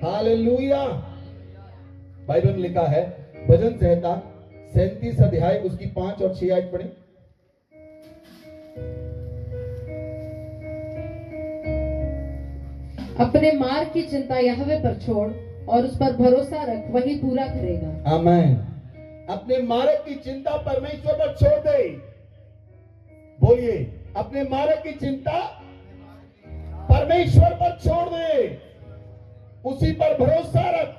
hallelujah. बाइबल में लिखा है, भजन संहिता 37 अध्याय उसकी 5 और 6 आयत पढ़ें। अपने मार्ग की चिंता यहोवा पर छोड़ और उस पर भरोसा रख, वही पूरा करेगा। आमीन। अपने मार्ग की चिंता परमेश्वर पर छोड़ दे। बोलिए, अपने मार्ग की चिंता परमेश्वर पर छोड़ दे, उसी पर भरोसा रख,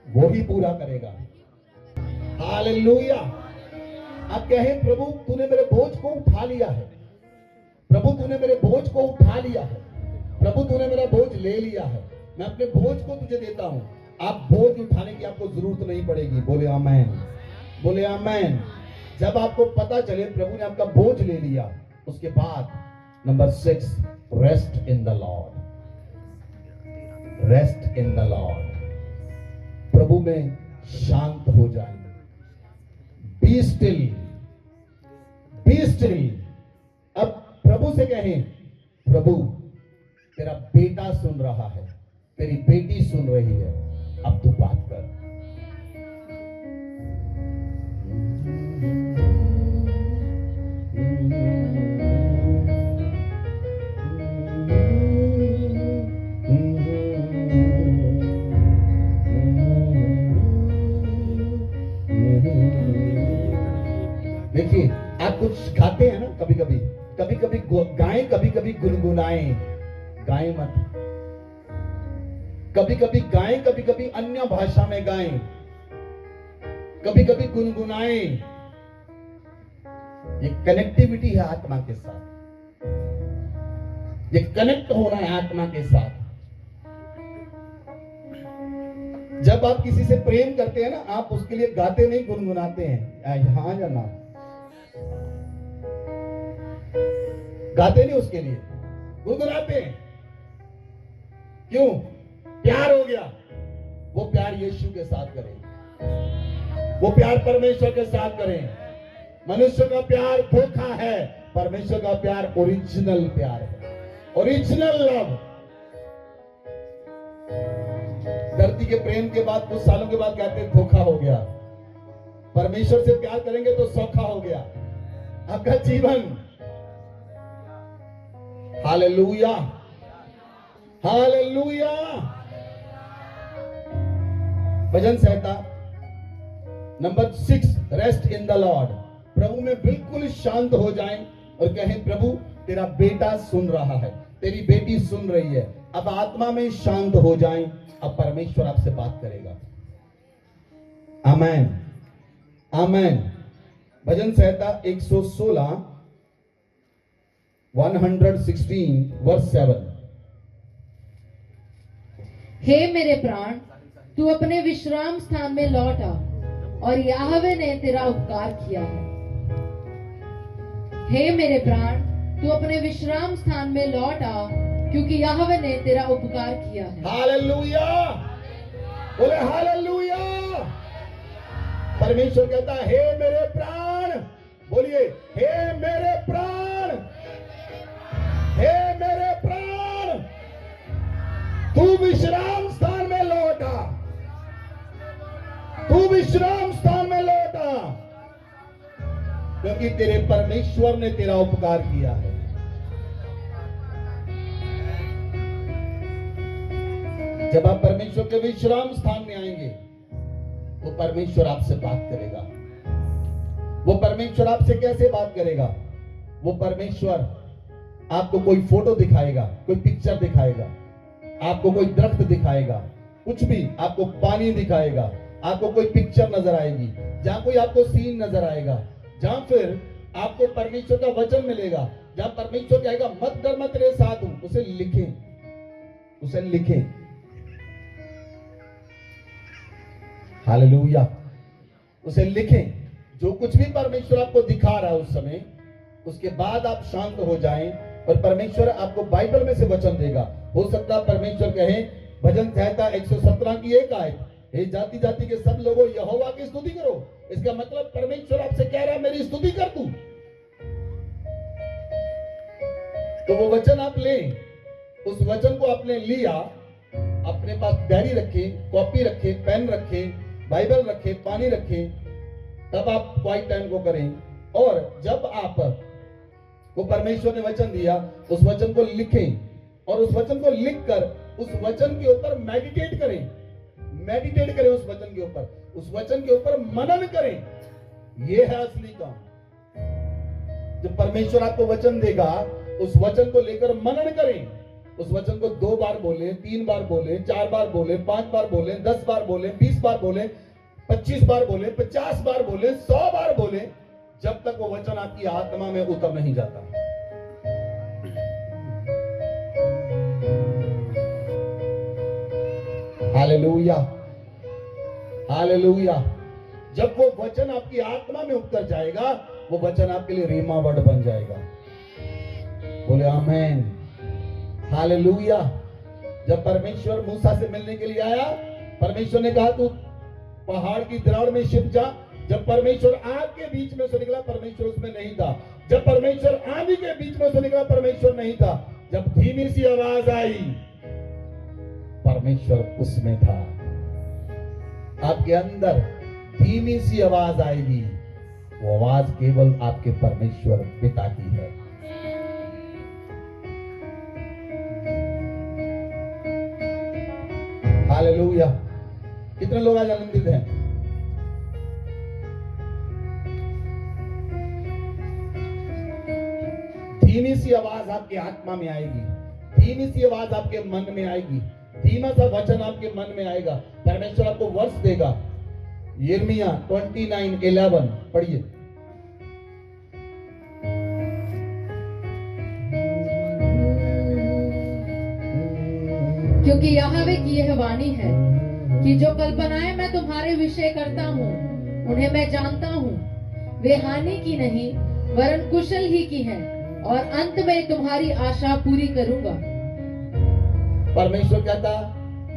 वो ही पूरा करेगा। हालेलुया। आप कहें, प्रभु तूने मेरे बोझ को उठा लिया है, प्रभु तूने मेरे बोझ को उठा लिया है, प्रभु तूने मेरा बोझ ले लिया है, मैं अपने बोझ को तुझे देता हूं। आप बोझ उठाने की आपको जरूरत नहीं पड़ेगी। बोले आमीन, बोले आमीन। जब आपको पता चले प्रभु ने आपका बोझ ले लिया, उसके बाद number 6, rest in the Lord. Rest in the Lord. प्रभु में शांत हो जाए। Be still, be still. अब प्रभु से कहें, प्रभु तेरा बेटा सुन रहा है, तेरी बेटी सुन रही है, अब तू बात कर। देखिए, आप कुछ गाते हैं ना, कभी कभी गाएं, कभी कभी गुनगुनाएं। गाएं मत। कभी कभी गाएं, कभी कभी अन्य भाषा में गाएं, कभी कभी गुनगुनाएं। ये कनेक्टिविटी है आत्मा के साथ, ये कनेक्ट होना है आत्मा के साथ। जब आप किसी से प्रेम करते हैं ना, आप उसके लिए गाते नहीं, गुनगुनाते हैं। हाँ या ना? गाते नहीं, उसके लिए गुनगुनाते हैं। क्यों? प्यार हो गया। वो प्यार यीशु के साथ करें, वो प्यार परमेश्वर के साथ करें। मनुष्य का प्यार धोखा है, परमेश्वर का प्यार ओरिजिनल प्यार है, ओरिजिनल लव। धरती के प्रेम के बाद कुछ सालों के बाद कहते हैं धोखा हो गया। परमेश्वर से प्यार करेंगे तो सौखा हो गया आपका जीवन। Hallelujah, hallelujah. भजन संहिता number 6, rest in the Lord. प्रभु में बिल्कुल शांत हो जाएं और कहें, प्रभु तेरा बेटा सुन रहा है, तेरी बेटी सुन रही है। अब आत्मा में शांत हो जाएं, अब परमेश्वर आपसे बात करेगा। आमीन, आमीन। भजन संहिता 116 116 वर्स 7। हे मेरे प्राण, तू अपने विश्राम स्थान में लौट आ, और यहोवा ने तेरा उपकार किया है। हे मेरे प्राण, तू अपने विश्राम स्थान में लौट आ, क्योंकि यहोवा ने तेरा उपकार किया है। हालेलुया, बोले हालेलुया। परमेश्वर कहता है, हे मेरे प्राण, बोलिए, हे मेरे प्राण, हे मेरे प्राण, तू विश्राम स्थान में लौटा, तू विश्राम स्थान में लौटा, क्योंकि तेरे परमेश्वर ने तेरा उपकार किया है। जब आप परमेश्वर के विश्राम स्थान में आएंगे, वो परमेश्वर आपसे बात करेगा। वो परमेश्वर आपसे कैसे बात करेगा? वो परमेश्वर आपको कोई फोटो दिखाएगा, कोई पिक्चर दिखाएगा, आपको कोई दरख्त दिखाएगा, कुछ भी, आपको पानी दिखाएगा, आपको कोई पिक्चर नजर आएगी, जहां कोई आपको सीन नजर आएगा, जहां फिर आपको परमेश्वर का वचन मिलेगा, जहां परमेश्वर कहेगा मत डर, मैं तेरे साथ हूं। उसे लिखें, उसे लिखें। हालेलुया, उसे लिखें। जो कुछ भी परमेश्वर आपको दिखा रहा है उस समय, उसके बाद आप शांत हो जाएं और परमेश्वर आपको बाइबल में से वचन देगा। हो सकता है परमेश्वर कहे, भजन संहिता 117 की एक आयत, हे जाति जाति के सब लोगों यहोवा की स्तुति करो। इसका मतलब परमेश्वर आपसे कह रहा है मेरी स्तुति कर तू। तो वो वचन आप लें, उस वचन को आपने लिया, अपने पास डायरी रखे, कॉपी रखे, पेन रखे, बाइबल रखे, पानी रखे, तब आप क्वाइट टाइम को करें। और जब आप को परमेश्वर ने वचन दिया, उस वचन को लिखें। और उस वचन को लिखकर उस वचन के ऊपर मेडिटेट करें, मेडिटेट करें उस वचन के ऊपर, उस वचन के ऊपर मनन करें। ये है असली काम। जब परमेश्वर आपको वचन देगा, उस वचन को लेकर मनन करें। उस वचन को 2 बार बोले, 3 बार बोले, 4 बार बोले, 5 बार बोले, 10 बार बोले, 20 बार बोले, 25 बार बोले, 50 बार बोले, 100 बार बोले, जब तक वो वचन आपकी आत्मा में उतर नहीं जाता। Hallelujah, hallelujah. जब वो वचन आपकी आत्मा में उतर जाएगा, वो वचन आपके लिए रीमा वर्ड बन जाएगा। बोले आमीन, हालेलुया। जब परमेश्वर मूसा से मिलने के लिए आया, परमेश्वर ने कहा तू पहाड़ की दरार में छिप जा। जब परमेश्वर आग के बीच में से निकला, परमेश्वर उसमें नहीं था। जब परमेश्वर आंधी के बीच में से निकला, परमेश्वर नहीं था। जब धीमी सी आवाज आई, परमेश्वर उसमें था। आपके अंदर धीमी सी आवाज आएगी, वो आवाज केवल आपके परमेश्वर पिता की है। हालेलुया। कितने लोग आज आनंदित हैं? धीमी सी आवाज आपके आत्मा में आएगी, धीमी सी आवाज आपके मन में आएगी, धीमा सा वचन आपके मन में आएगा। परमेश्वर आपको वर्ष देगा। यिर्मयाह 29:11 पढ़िए। क्योंकि यहोवा की यह वाणी है कि जो कल्पनाएं मैं तुम्हारे विषय करता हूँ, उन्हें मैं जानता हूँ। वे हानि की नहीं वरन कुशल ही की हैं, और अंत में तुम्हारी आशा पूरी करूंगा। परमेश्वर कहता,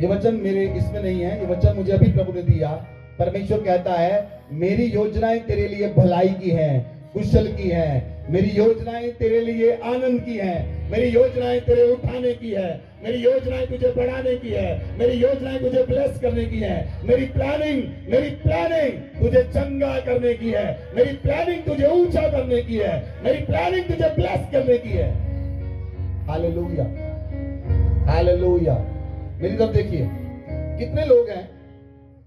ये वचन मेरे इसमें नहीं है, ये वचन मुझे अभी प्रभु ने दिया। परमेश्वर कहता है, मेरी योजनाएं तेरे लिए भलाई की हैं, कुशल की हैं। मेरी योजनाएं तेरे लिए आनंद की हैं। मेरी योजनाएं तेरे उठाने की है। मेरी योजनाएं तुझे बढ़ाने की है। मेरी योजनाएं तुझे ब्लेस करने की है। मेरी प्लानिंग तुझे चंगा करने की है। मेरी प्लानिंग तुझे ऊंचा करने की है। मेरी प्लानिंग तुझे ब्लेस करने की है। Hallelujah, hallelujah. मेरी तरफ देखिए, कितने लोग हैं,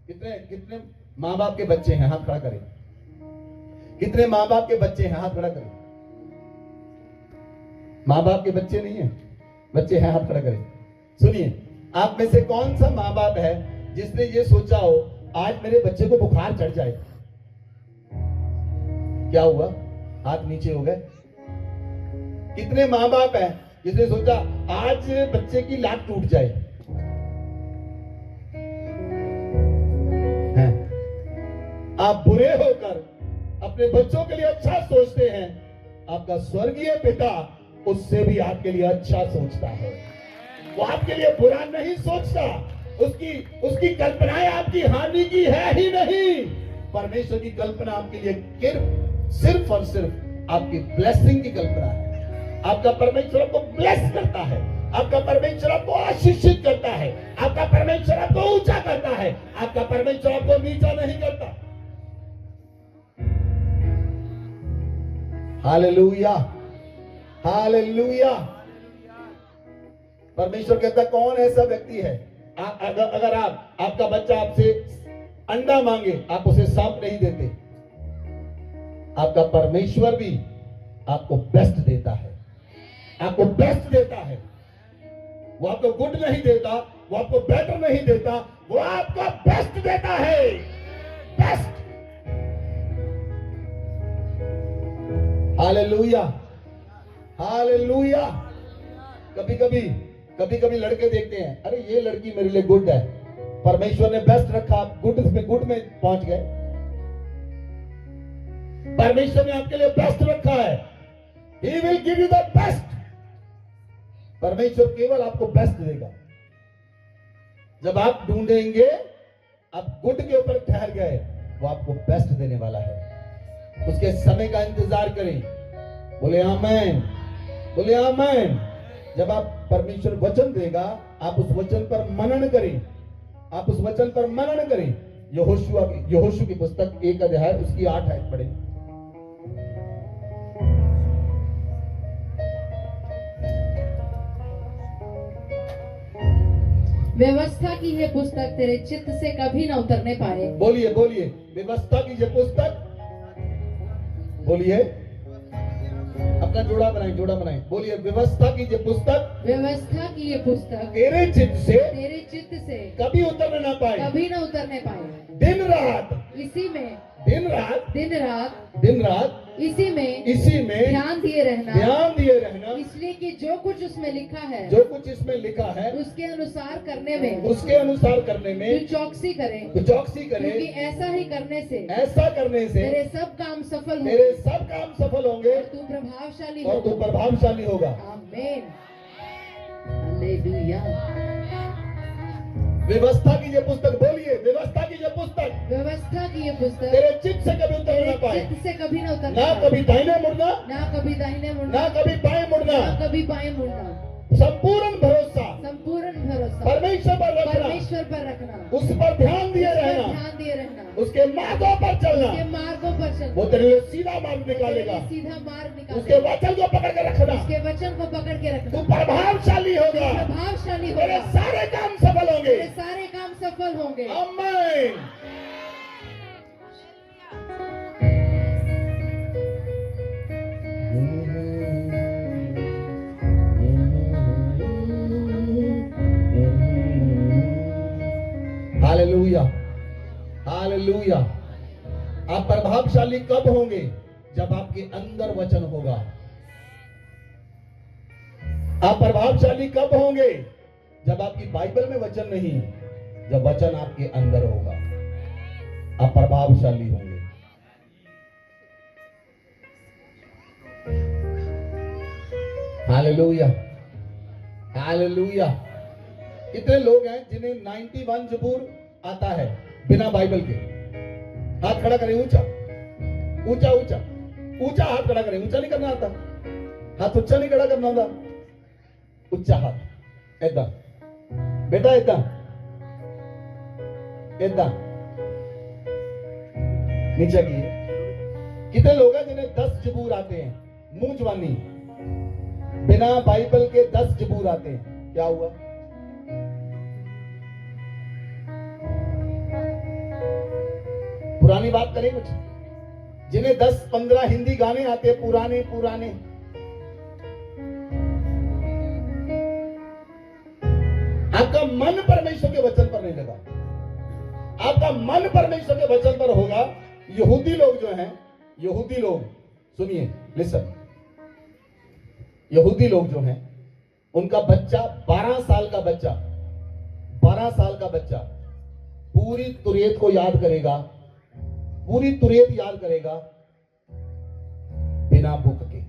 कितने माँ बाप के बच्चे हैं, हाथ खड़ा करें। कितने माँ बाप के बच्चे हैं, हाथ खड़ा करें। माँ बाप के बच्चे नहीं है, बच्चे हैं, हाथ खड़ा करें। सुनिए, आप में से कौन सा माँ बाप है जिसने ये सोचा हो आज मेरे बच्चे को बुखार चढ़ जाए? क्या हुआ? हाथ नीचे हो गए। कितने माँ बाप है जिसने सोचा आज बच्चे की लात टूट जाए? हैं? आप बुरे होकर अपने बच्चों के लिए अच्छा सोचते हैं, आपका स्वर्गीय पिता उससे भी आपके लिए अच्छा सोचता है। वो आपके लिए बुरा नहीं सोचता। उसकी कल्पनाएं आपकी हानि की है ही नहीं। परमेश्वर की कल्पना आपके लिए सिर्फ और सिर्फ आपकी ब्लेसिंग की कल्पना है। आपका परमेश्वर आपको ब्लेस करता है। आपका परमेश्वर आपको आशीषित करता है। आपका परमेश्वर आपको ऊंचा करता है। आपका परमेश्वर आपको नीचा नहीं करता। Hallelujah, hallelujah. परमेश्वर कहता, कौन ऐसा व्यक्ति है अगर आपका बच्चा आपसे अंडा मांगे, आप उसे सांप नहीं देते? आपका परमेश्वर भी आपको बेस्ट देता है। आपको बेस्ट देता है। वो आपको गुड नहीं देता, वो आपको बेटर नहीं देता, वो आपका बेस्ट देता है। बेस्ट। Hallelujah, hallelujah. कभी कभी लड़के देखते हैं, अरे ये लड़की मेरे लिए गुड है, परमेश्वर ने बेस्ट रखा, आप गुड में पहुंच गए। परमेश्वर ने आपके लिए बेस्ट रखा है। He will give you the best। परमेश्वर केवल आपको बेस्ट देगा। जब आप ढूंढेंगे, आप गुड के ऊपर ठहर गए, वो आपको बेस्ट देने वाला है। उसके समय का इंतजार करें। बोले आमीन, बोले आमीन। जब आप परमेश्वर वचन देगा, आप उस वचन पर मनन करें। आप उस वचन पर मनन करें। यहोशू की पुस्तक 1 अध्याय उसकी 8 आयत पढ़ें। व्यवस्था की यह पुस्तक तेरे चित्त से कभी न उतरने पाए। बोलिए बोलिए, व्यवस्था की ये पुस्तक, बोलिए, अपना जोड़ा बनाए, बोलिए, व्यवस्था की ये पुस्तक व्यवस्था की ये पुस्तक तेरे चित्त से तेरे चित्त से कभी उतर ना पाए। कभी न उतरने पाए। दिन रात, इसी में दिन रात, दिन रात दिन रात इसी में ध्यान दिए रहना, ध्यान दिए रहना, इसलिए कि जो कुछ उसमें लिखा है जो कुछ इसमें लिखा है उसके अनुसार करने में उसके अनुसार करने तू में चौकसी करे, तू चौकसी करे। क्योंकि ऐसा ही करने से ऐसा करने से तेरे सब काम सफल तेरे होंगे सब काम सफल होंगे और तू प्रभावशाली और तू होगा। प्रभावशाली होगा। आमीन, हालेलुया। व्यवस्था की ये पुस्तक, बोलिए, व्यवस्था की ये पुस्तक व्यवस्था की ये पुस्तक तेरे चित्त से कभी उतर तेरे ना पाए। चित्त से कभी न उतर ना कभी दाहिने मुड़ना, ना कभी दाहिने मुड़ना, ना कभी बाएं मुड़ना, ना कभी बाएं मुड़ना। संपूर्ण भरोसा संपूर्ण भरोसा परमेश्वर पर रखना, परमेश्वर पर रखना, उस पर ध्यान दिए उस पर रहना, ध्यान दिए रहना, उसके मार्गों पर चलना। उसके मार्गों पर चलना, वो तेरे लिए सीधा मार्ग निकालेगा। सीधा मार्ग उसके निकालेगा, वचन को पकड़ के रखना, उसके वचन को पकड़ के तू रखना, प्रभावशाली होगा, प्रभावशाली तेरे होगा, सारे काम सफल होंगे। तेरे सारे काम सफल होंगे। आमीन। Hallelujah, hallelujah. आप प्रभावशाली कब होंगे? जब आपके अंदर वचन होगा। आप प्रभावशाली कब होंगे? जब आपकी बाइबल में वचन नहीं, जब वचन आपके अंदर होगा, आप प्रभावशाली होंगे। Hallelujah, hallelujah. कितने लोग हैं जिन्हें 91 जबूर आता है बिना बाइबल के? हाथ खड़ा करें, ऊंचा ऊंचा ऊंचा ऊंचा हाथ खड़ा करें। ऊंचा नहीं करना आता, हाथ ऊंचा नहीं खड़ा करना आता, ऊंचा हाथ ऐदा बेटा, ऐदा ऐदा नीचे किए। कितने लोग हैं जिन्हें 10 जबूर आते हैं? मुंह जवानी, बिना बाइबल के 10 जबूर आते हैं। क्या हुआ? पुरानी बात करें कुछ, जिन्हें 10-15 हिंदी गाने आते हैं, पुराने पुराने। आपका मन परमेश्वर के वचन पर नहीं लगा, आपका मन परमेश्वर के वचन पर होगा। यहूदी लोग जो हैं, यहूदी लोग, सुनिए, लिसन, यहूदी लोग जो हैं, उनका बच्चा 12 साल का बच्चा, 12 साल का बच्चा पूरी तुरियत को याद करेगा, पूरी तुरियत याद करेगा बिना बुक के।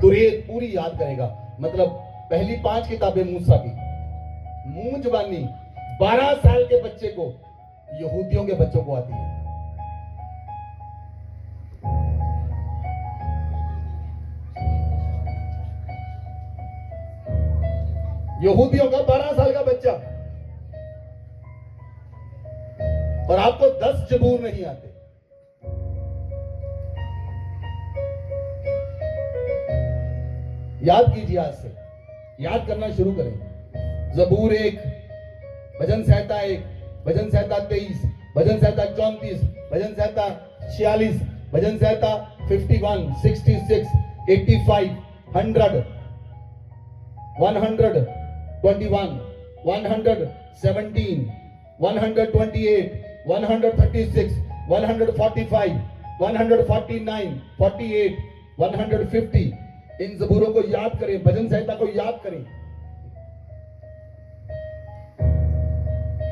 तुरियत पूरी याद करेगा, मतलब पहली 5 किताबें मूसा की। मुंह जबानी 12 साल के बच्चे को, यहूदियों के बच्चों को आती है। यहूदियों का 12 साल का बच्चा, और आपको 10 जबूर नहीं आते। याद कीजिए, आज से याद करना शुरू करें। जबूर 1, भजन संहिता 1, भजन संहिता 23, भजन संहिता 34, भजन संहिता 46, भजन संहिता 51, 66, 85, 100, 121, 117, 128, 136, 145, 149, 48, 150। इन जबूरों को याद करें, भजन संहिता को याद करें।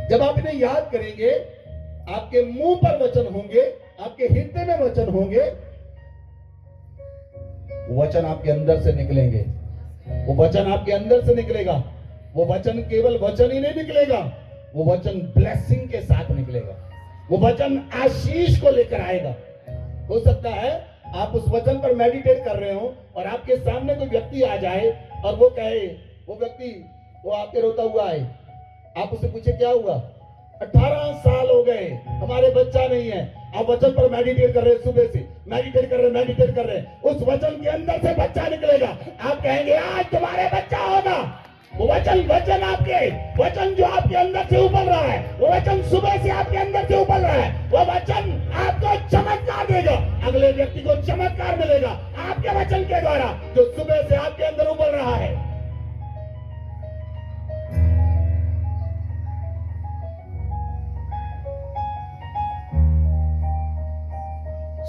जब आप इन्हें याद करेंगे, आपके मुंह पर वचन होंगे, आपके हृदय में वचन होंगे, वो वचन आपके अंदर से निकलेंगे। वो वचन आपके अंदर से निकलेगा। वो वचन केवल वचन ही नहीं निकलेगा, वो वचन ब्लेसिंग के साथ निकलेगा। वो वचन आशीष को लेकर आएगा। हो सकता है आप उस वचन पर मेडिटेट कर रहे हो और आपके सामने कोई व्यक्ति आ जाए और वो कहे, वो व्यक्ति वो आपके रोता हुआ आए, आप उससे पूछे क्या हुआ? 18 साल हो गए हमारे बच्चा नहीं है। आप वचन पर मेडिटेट कर रहे हैं, सुबह से मेडिटेट कर रहे हैं। उस वचन के अंदर से बच्चा निकलेगा। आप कहेंगे आज तुम्हारे बच्चा होगा, वो वचन वचन आपके वचन जो आपके अंदर से उबल रहा है, वो वचन सुबह से आपके अंदर से उबल रहा है, वो वचन आपको चमत्कार देगा। अगले व्यक्ति को चमत्कार मिलेगा आपके वचन के द्वारा जो सुबह से आपके अंदर उबल रहा है।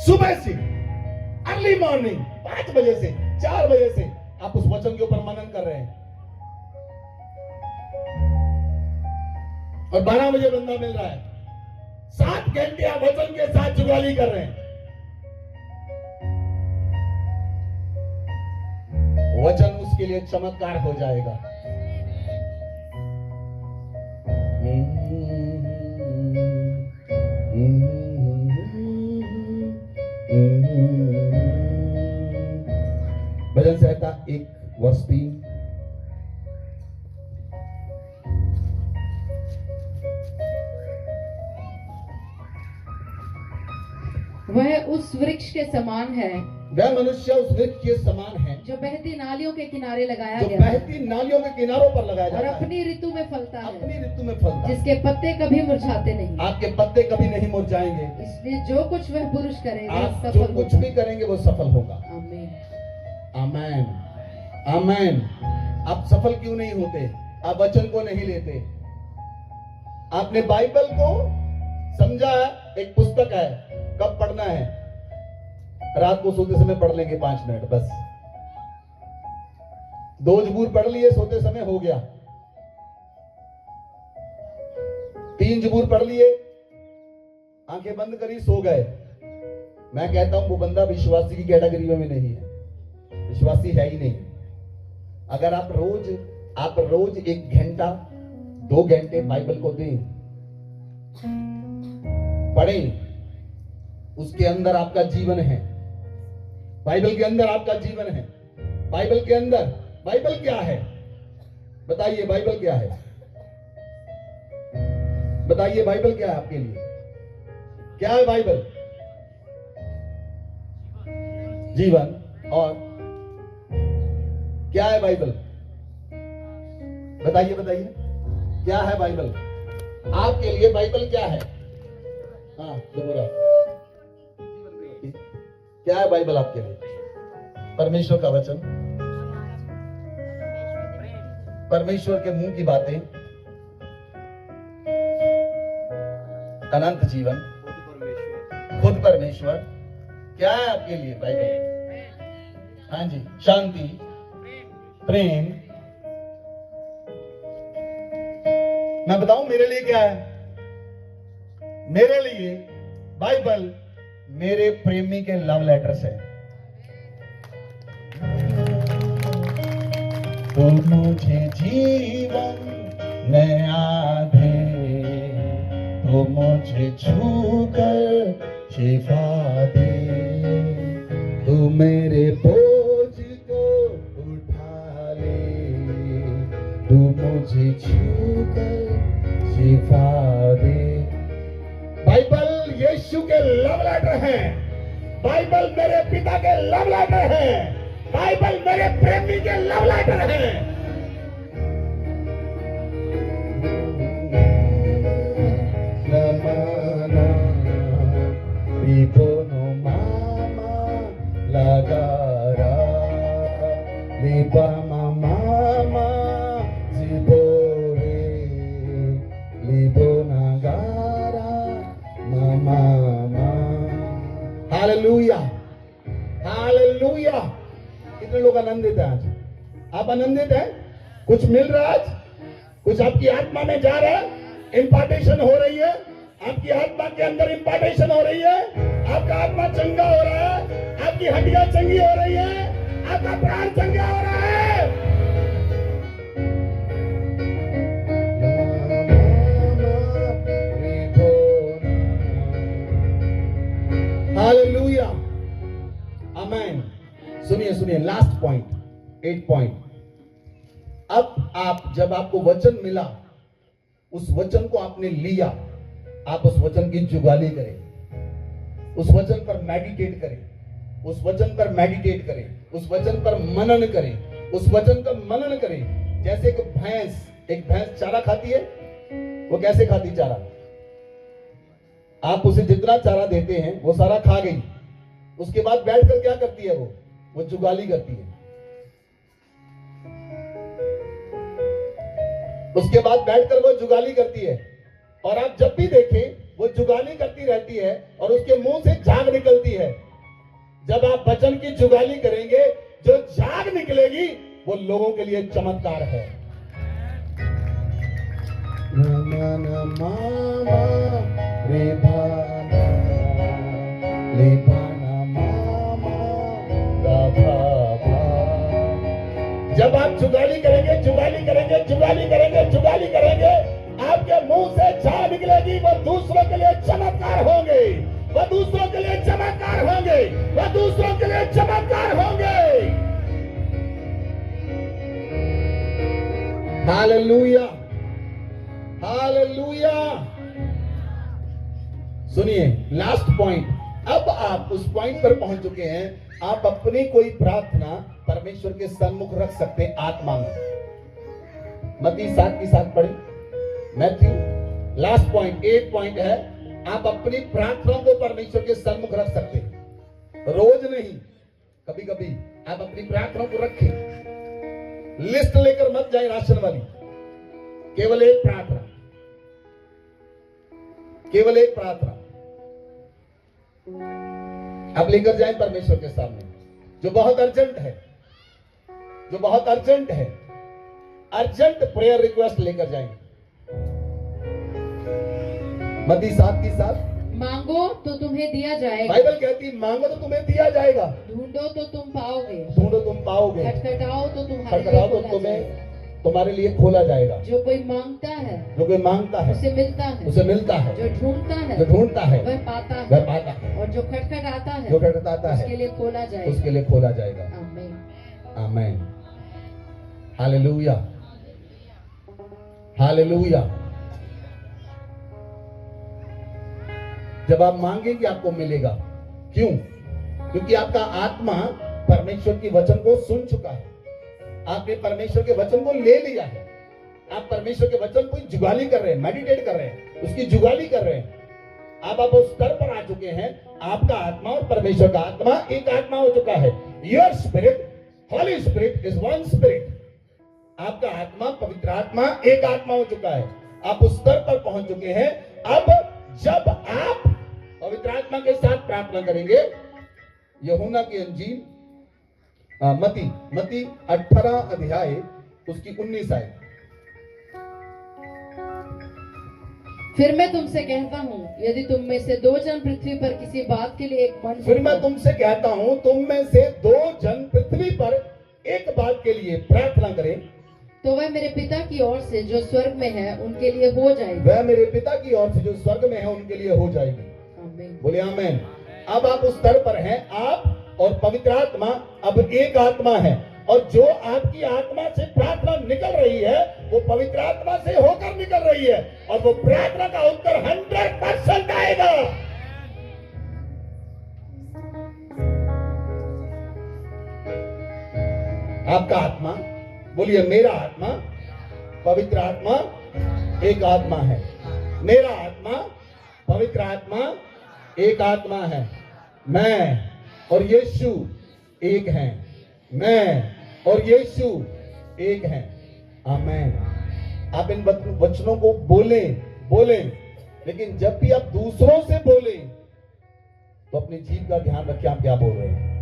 सुबह से अर्ली मॉर्निंग 5 बजे से 4 बजे से आप उस वचन के ऊपर मनन कर रहे हैं और 12 बजे बंदा मिल रहा है। 7 घंटे आप वचन के साथ जुगाली कर रहे हैं। वचन उसके लिए चमत्कार हो जाएगा। भजन संहिता 1 वर्ष 3। वह उस वृक्ष के समान है वह मनुष्य उस वृक्ष के समान है जो बहती नालियों के किनारे लगाया जो गया है बहती नालियों के किनारों पर लगाया और जाता है, अपनी ऋतु में फलता है, अपनी ऋतु में फलता है। जिसके पत्ते कभी मुरझाते नहीं। आपके पत्ते कभी नहीं मुरझाएंगे। इसलिए जो कुछ वह पुरुष करेगा आप जो सफल कुछ होगा। भी करेंगे वो सफल होगा। आमीन। आमेन आमेन। आप सफल क्यों नहीं होते? आप वचन को नहीं लेते। आपने बाइबल को समझा एक पुस्तक है, कब पढ़ना है? रात को सोते समय पढ़ लेंगे 5 मिनट बस। 2 जबूर पढ़ लिए, सोते समय हो गया। 3 जबूर पढ़ लिए, आंखें बंद करी, सो गए। मैं कहता हूं वो बंदा विश्वासी की कैटेगरी में नहीं है, विश्वासी है ही नहीं। अगर आप रोज 1 घंटा 2 घंटे बाइबल को दें, पढ़ें, उसके अंदर आपका जीवन है। बाइबल के अंदर आपका जीवन है। बाइबल के अंदर, बाइबल क्या है? बताइए बाइबल क्या है? बताइए बाइबल क्या है आपके लिए? क्या है बाइबल? जीवन। और क्या है बाइबल? बताइए बताइए क्या है बाइबल आपके लिए? बाइबल क्या है? हाँ दोबारा, क्या है बाइबल आपके लिए? परमेश्वर का वचन, परमेश्वर के मुंह की बातें, अनंत जीवन, खुद परमेश्वर। क्या है आपके लिए बाइबल? हाँ जी, शांति, प्रेम। मैं बताऊं मेरे लिए क्या है? मेरे लिए बाइबल मेरे प्रेमी के लव लेटर्स है। तो मुझे जीवन नया दे, तो मुझे छूकर शिफा दे, तू मेरे बोझ को उठा ले, तू मुझे छूकर शिफा दे। बाइबल यीशु के लव लेटर है। बाइबल मेरे पिता के लव लेटर है। बाइबल मेरे प्रेमी के लव लेटर है। नमाना रिपोनो मामा लगारा लिपा मामा जिबोरे लिबो नगारा मामा। Hallelujah hallelujah. कितने लोग आनंदित हैं आज? आप आनंदित हैं? कुछ मिल रहा है आज? कुछ आपकी आत्मा में जा रहा है? इंपार्टेशन हो रही है आपकी आत्मा के अंदर, इंपार्टेशन हो रही है। आपका आत्मा चंगा हो रहा है, आपकी हड्डियां चंगी हो रही है, आपका प्राण चंगा हो रहा है। Hallelujah amen. सुनिए सुनिए, लास्ट पॉइंट, 8 पॉइंट। अब आप, जब आपको वचन मिला, उस वचन को आपने लिया, आप उस वचन की जुगाली करें, उस वचन पर मेडिटेट करें, उस वचन पर मेडिटेट करें, उस वचन पर मनन करें, उस वचन का मनन करें। जैसे एक भैंस चारा खाती है, वो कैसे खाती चारा? आप उसे जितना चारा देते हैं वो सारा खा गई, उसके बाद बैठकर क्या करती है? वो जुगाली करती है। उसके बाद बैठकर वो जुगाली करती है, और आप जब भी देखें वो जुगाली करती रहती है और उसके मुंह से झाग निकलती है। जब आप वचन की जुगाली करेंगे, जो झाग निकलेगी वो लोगों के लिए चमत्कार है। जब आप जुगाली करेंगे, जुगाली करेंगे, जुगाली करेंगे, जुगाली करेंगे, आपके मुंह से झाग निकलेगी, वो दूसरों के लिए चमत्कार होंगे, वो दूसरों के लिए चमत्कार होंगे, वो दूसरों के लिए चमत्कार होंगे। Hallelujah, hallelujah. सुनिए, लास्ट पॉइंट। अब आप उस पॉइंट पर पहुंच चुके हैं, आप अपनी कोई प्रार्थना परमेश्वर के सन्मुख रख सकते हैं आत्मा में। मत्ती 7 की 7 पढ़े। मैथ्यू, लास्ट पॉइंट, 8 पॉइंट है, आप अपनी प्रार्थनाओं को परमेश्वर के सन्मुख रख सकते हैं। रोज नहीं, कभी कभी आप अपनी प्रार्थनाओं को रखें। लिस्ट लेकर मत जाए राशन वाली। केवल एक प्रार्थना, केवल एक प्रार्थना आप लेकर जाएं परमेश्वर के सामने, जो बहुत अर्जेंट है, जो बहुत अर्जेंट है। अर्जेंट प्रेयर रिक्वेस्ट लेकर जाएंगे। मत्ती 7 की 7। मांगो तो तुम्हें दिया जाएगा, बाइबल कहती है मांगो तो तुम्हें दिया जाएगा, ढूंढो तो तुम पाओगे, ढूंढो तुम पाओगे, खटखटाओ तो तुम्हारे खटखटाओ लिए तो खोला जाएगा। तुम्हारे लिए खोला जाएगा। जो कोई मांगता है, जो कोई मांगता है उसे मिलता है, उसे मिलता है, जो ढूंढता है, जो ढूंढता है वह पाता वह है, पाता है, और जो खटखटाता है, जो खटखटाता है उसके लिए खोला जाएगा। उसके लिए खोला जाएगा। आमीन, आमीन, हालेलुया, हालेलुया। जब आप मांगेंगे आपको मिलेगा। क्यों? क्योंकि आपका आत्मा परमेश्वर की वचन को सुन चुका है, आपने परमेश्वर के वचन को ले लिया है। आप परमेश्वर के वचन को जुगाली कर रहे हैं, मेडिटेट कर रहे हैं, उसकी जुगाली कर रहे हैं। आप उस स्तर पर आ चुके हैं, आपका आत्मा और परमेश्वर का आत्मा एक आत्मा हो चुका है। Your spirit, Holi spirit is one spirit. आपका आत्मा, पवित्र आत्मा एक आत्मा हो चुका है। आप उस स्तर पर पहुंच चुके हैं। अब जब आप पवित्र आत्मा के साथ प्रार्थना करेंगे, यूहन्ना की अंजील मत्ती 18 अध्याय उसकी 19 आयत। फिर मैं तुमसे कहता हूँ, यदि तुम में से 2 जन पृथ्वी पर किसी बात के लिए एक मन, फिर मैं तुमसे कहता हूँ, तुम में से 2 जन पृथ्वी पर एक बात के लिए प्रार्थना करें, तो वह मेरे पिता की ओर से जो स्वर्ग में है उनके लिए हो जाएगी। वह मेरे पिता की ओर से जो स्वर्ग में है उनके लिए हो जाएगी। आमीन। बोले आमीन। अब आप उस स्तर पर हैं, आप और पवित्र आत्मा अब एक आत्मा है, और जो आपकी आत्मा से प्रार्थना निकल रही है वो पवित्र आत्मा से होकर निकल रही है, और वो प्रार्थना का उत्तर 100% आएगा। आपका आत्मा, बोलिए मेरा आत्मा, पवित्र आत्मा एक आत्मा है। मेरा आत्मा, पवित्र आत्मा एक आत्मा है। मैं और यीशु एक हैं। मैं और यीशु एक हैं। आमीन। आप इन वचनों को बोलें, लेकिन जब भी आप दूसरों से बोलें तो अपनी जीभ का ध्यान रखें आप क्या बोल रहे हैं।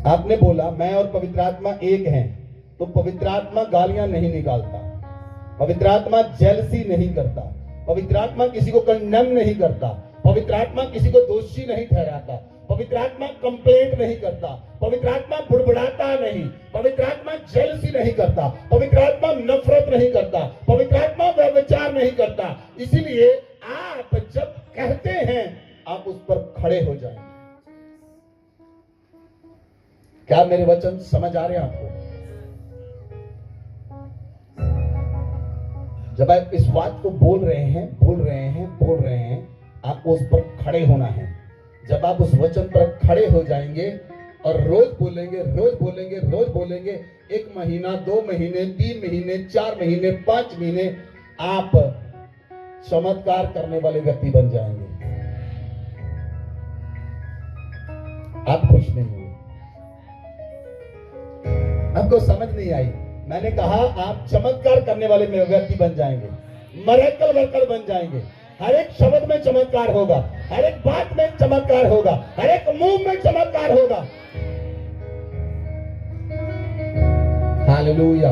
आपने बोला मैं और पवित्र आत्मा एक हैं, तो पवित्र आत्मा गालियां नहीं निकालता, पवित्र आत्मा जेलसी नहीं करता, पवित्र आत्मा किसी को कंडेम नहीं करता, पवित्र आत्मा किसी को दोषी नहीं ठहराता, पवित्र आत्मा कंप्लेंट नहीं करता, पवित्र आत्मा बुड़बुड़ाता नहीं, पवित्र आत्मा जेलसी नहीं करता, पवित्र आत्मा नफरत नहीं करता, पवित्र आत्मा व्यभिचार नहीं करता। इसीलिए आप जब कहते हैं आप उस पर खड़े हो जाएं। क्या मेरे वचन समझ आ रहे हैं आपको? जब आप इस बात को बोल रहे हैं, आपको उस पर खड़े होना है। जब आप उस वचन पर खड़े हो जाएंगे, और रोज बोलेंगे, रोज बोलेंगे, रोज बोलेंगे। 1 महीना, 2 महीने, 3 महीने, 4 महीने, 5 महीने, आप चमत्कार करने वाले व्यक्ति बन जाएंगे। आप खुश नहीं हुए, आपको समझ नहीं आई। मैंने कहा आप चमत्कार करने वाले व्यक्ति बन जाएंगे, मिरेकल वर्कर बन जाएंगे। हर एक शब्द में चमत्कार होगा, हर एक बात में चमत्कार होगा, हर एक मूव में चमत्कार होगा। हालेलुया।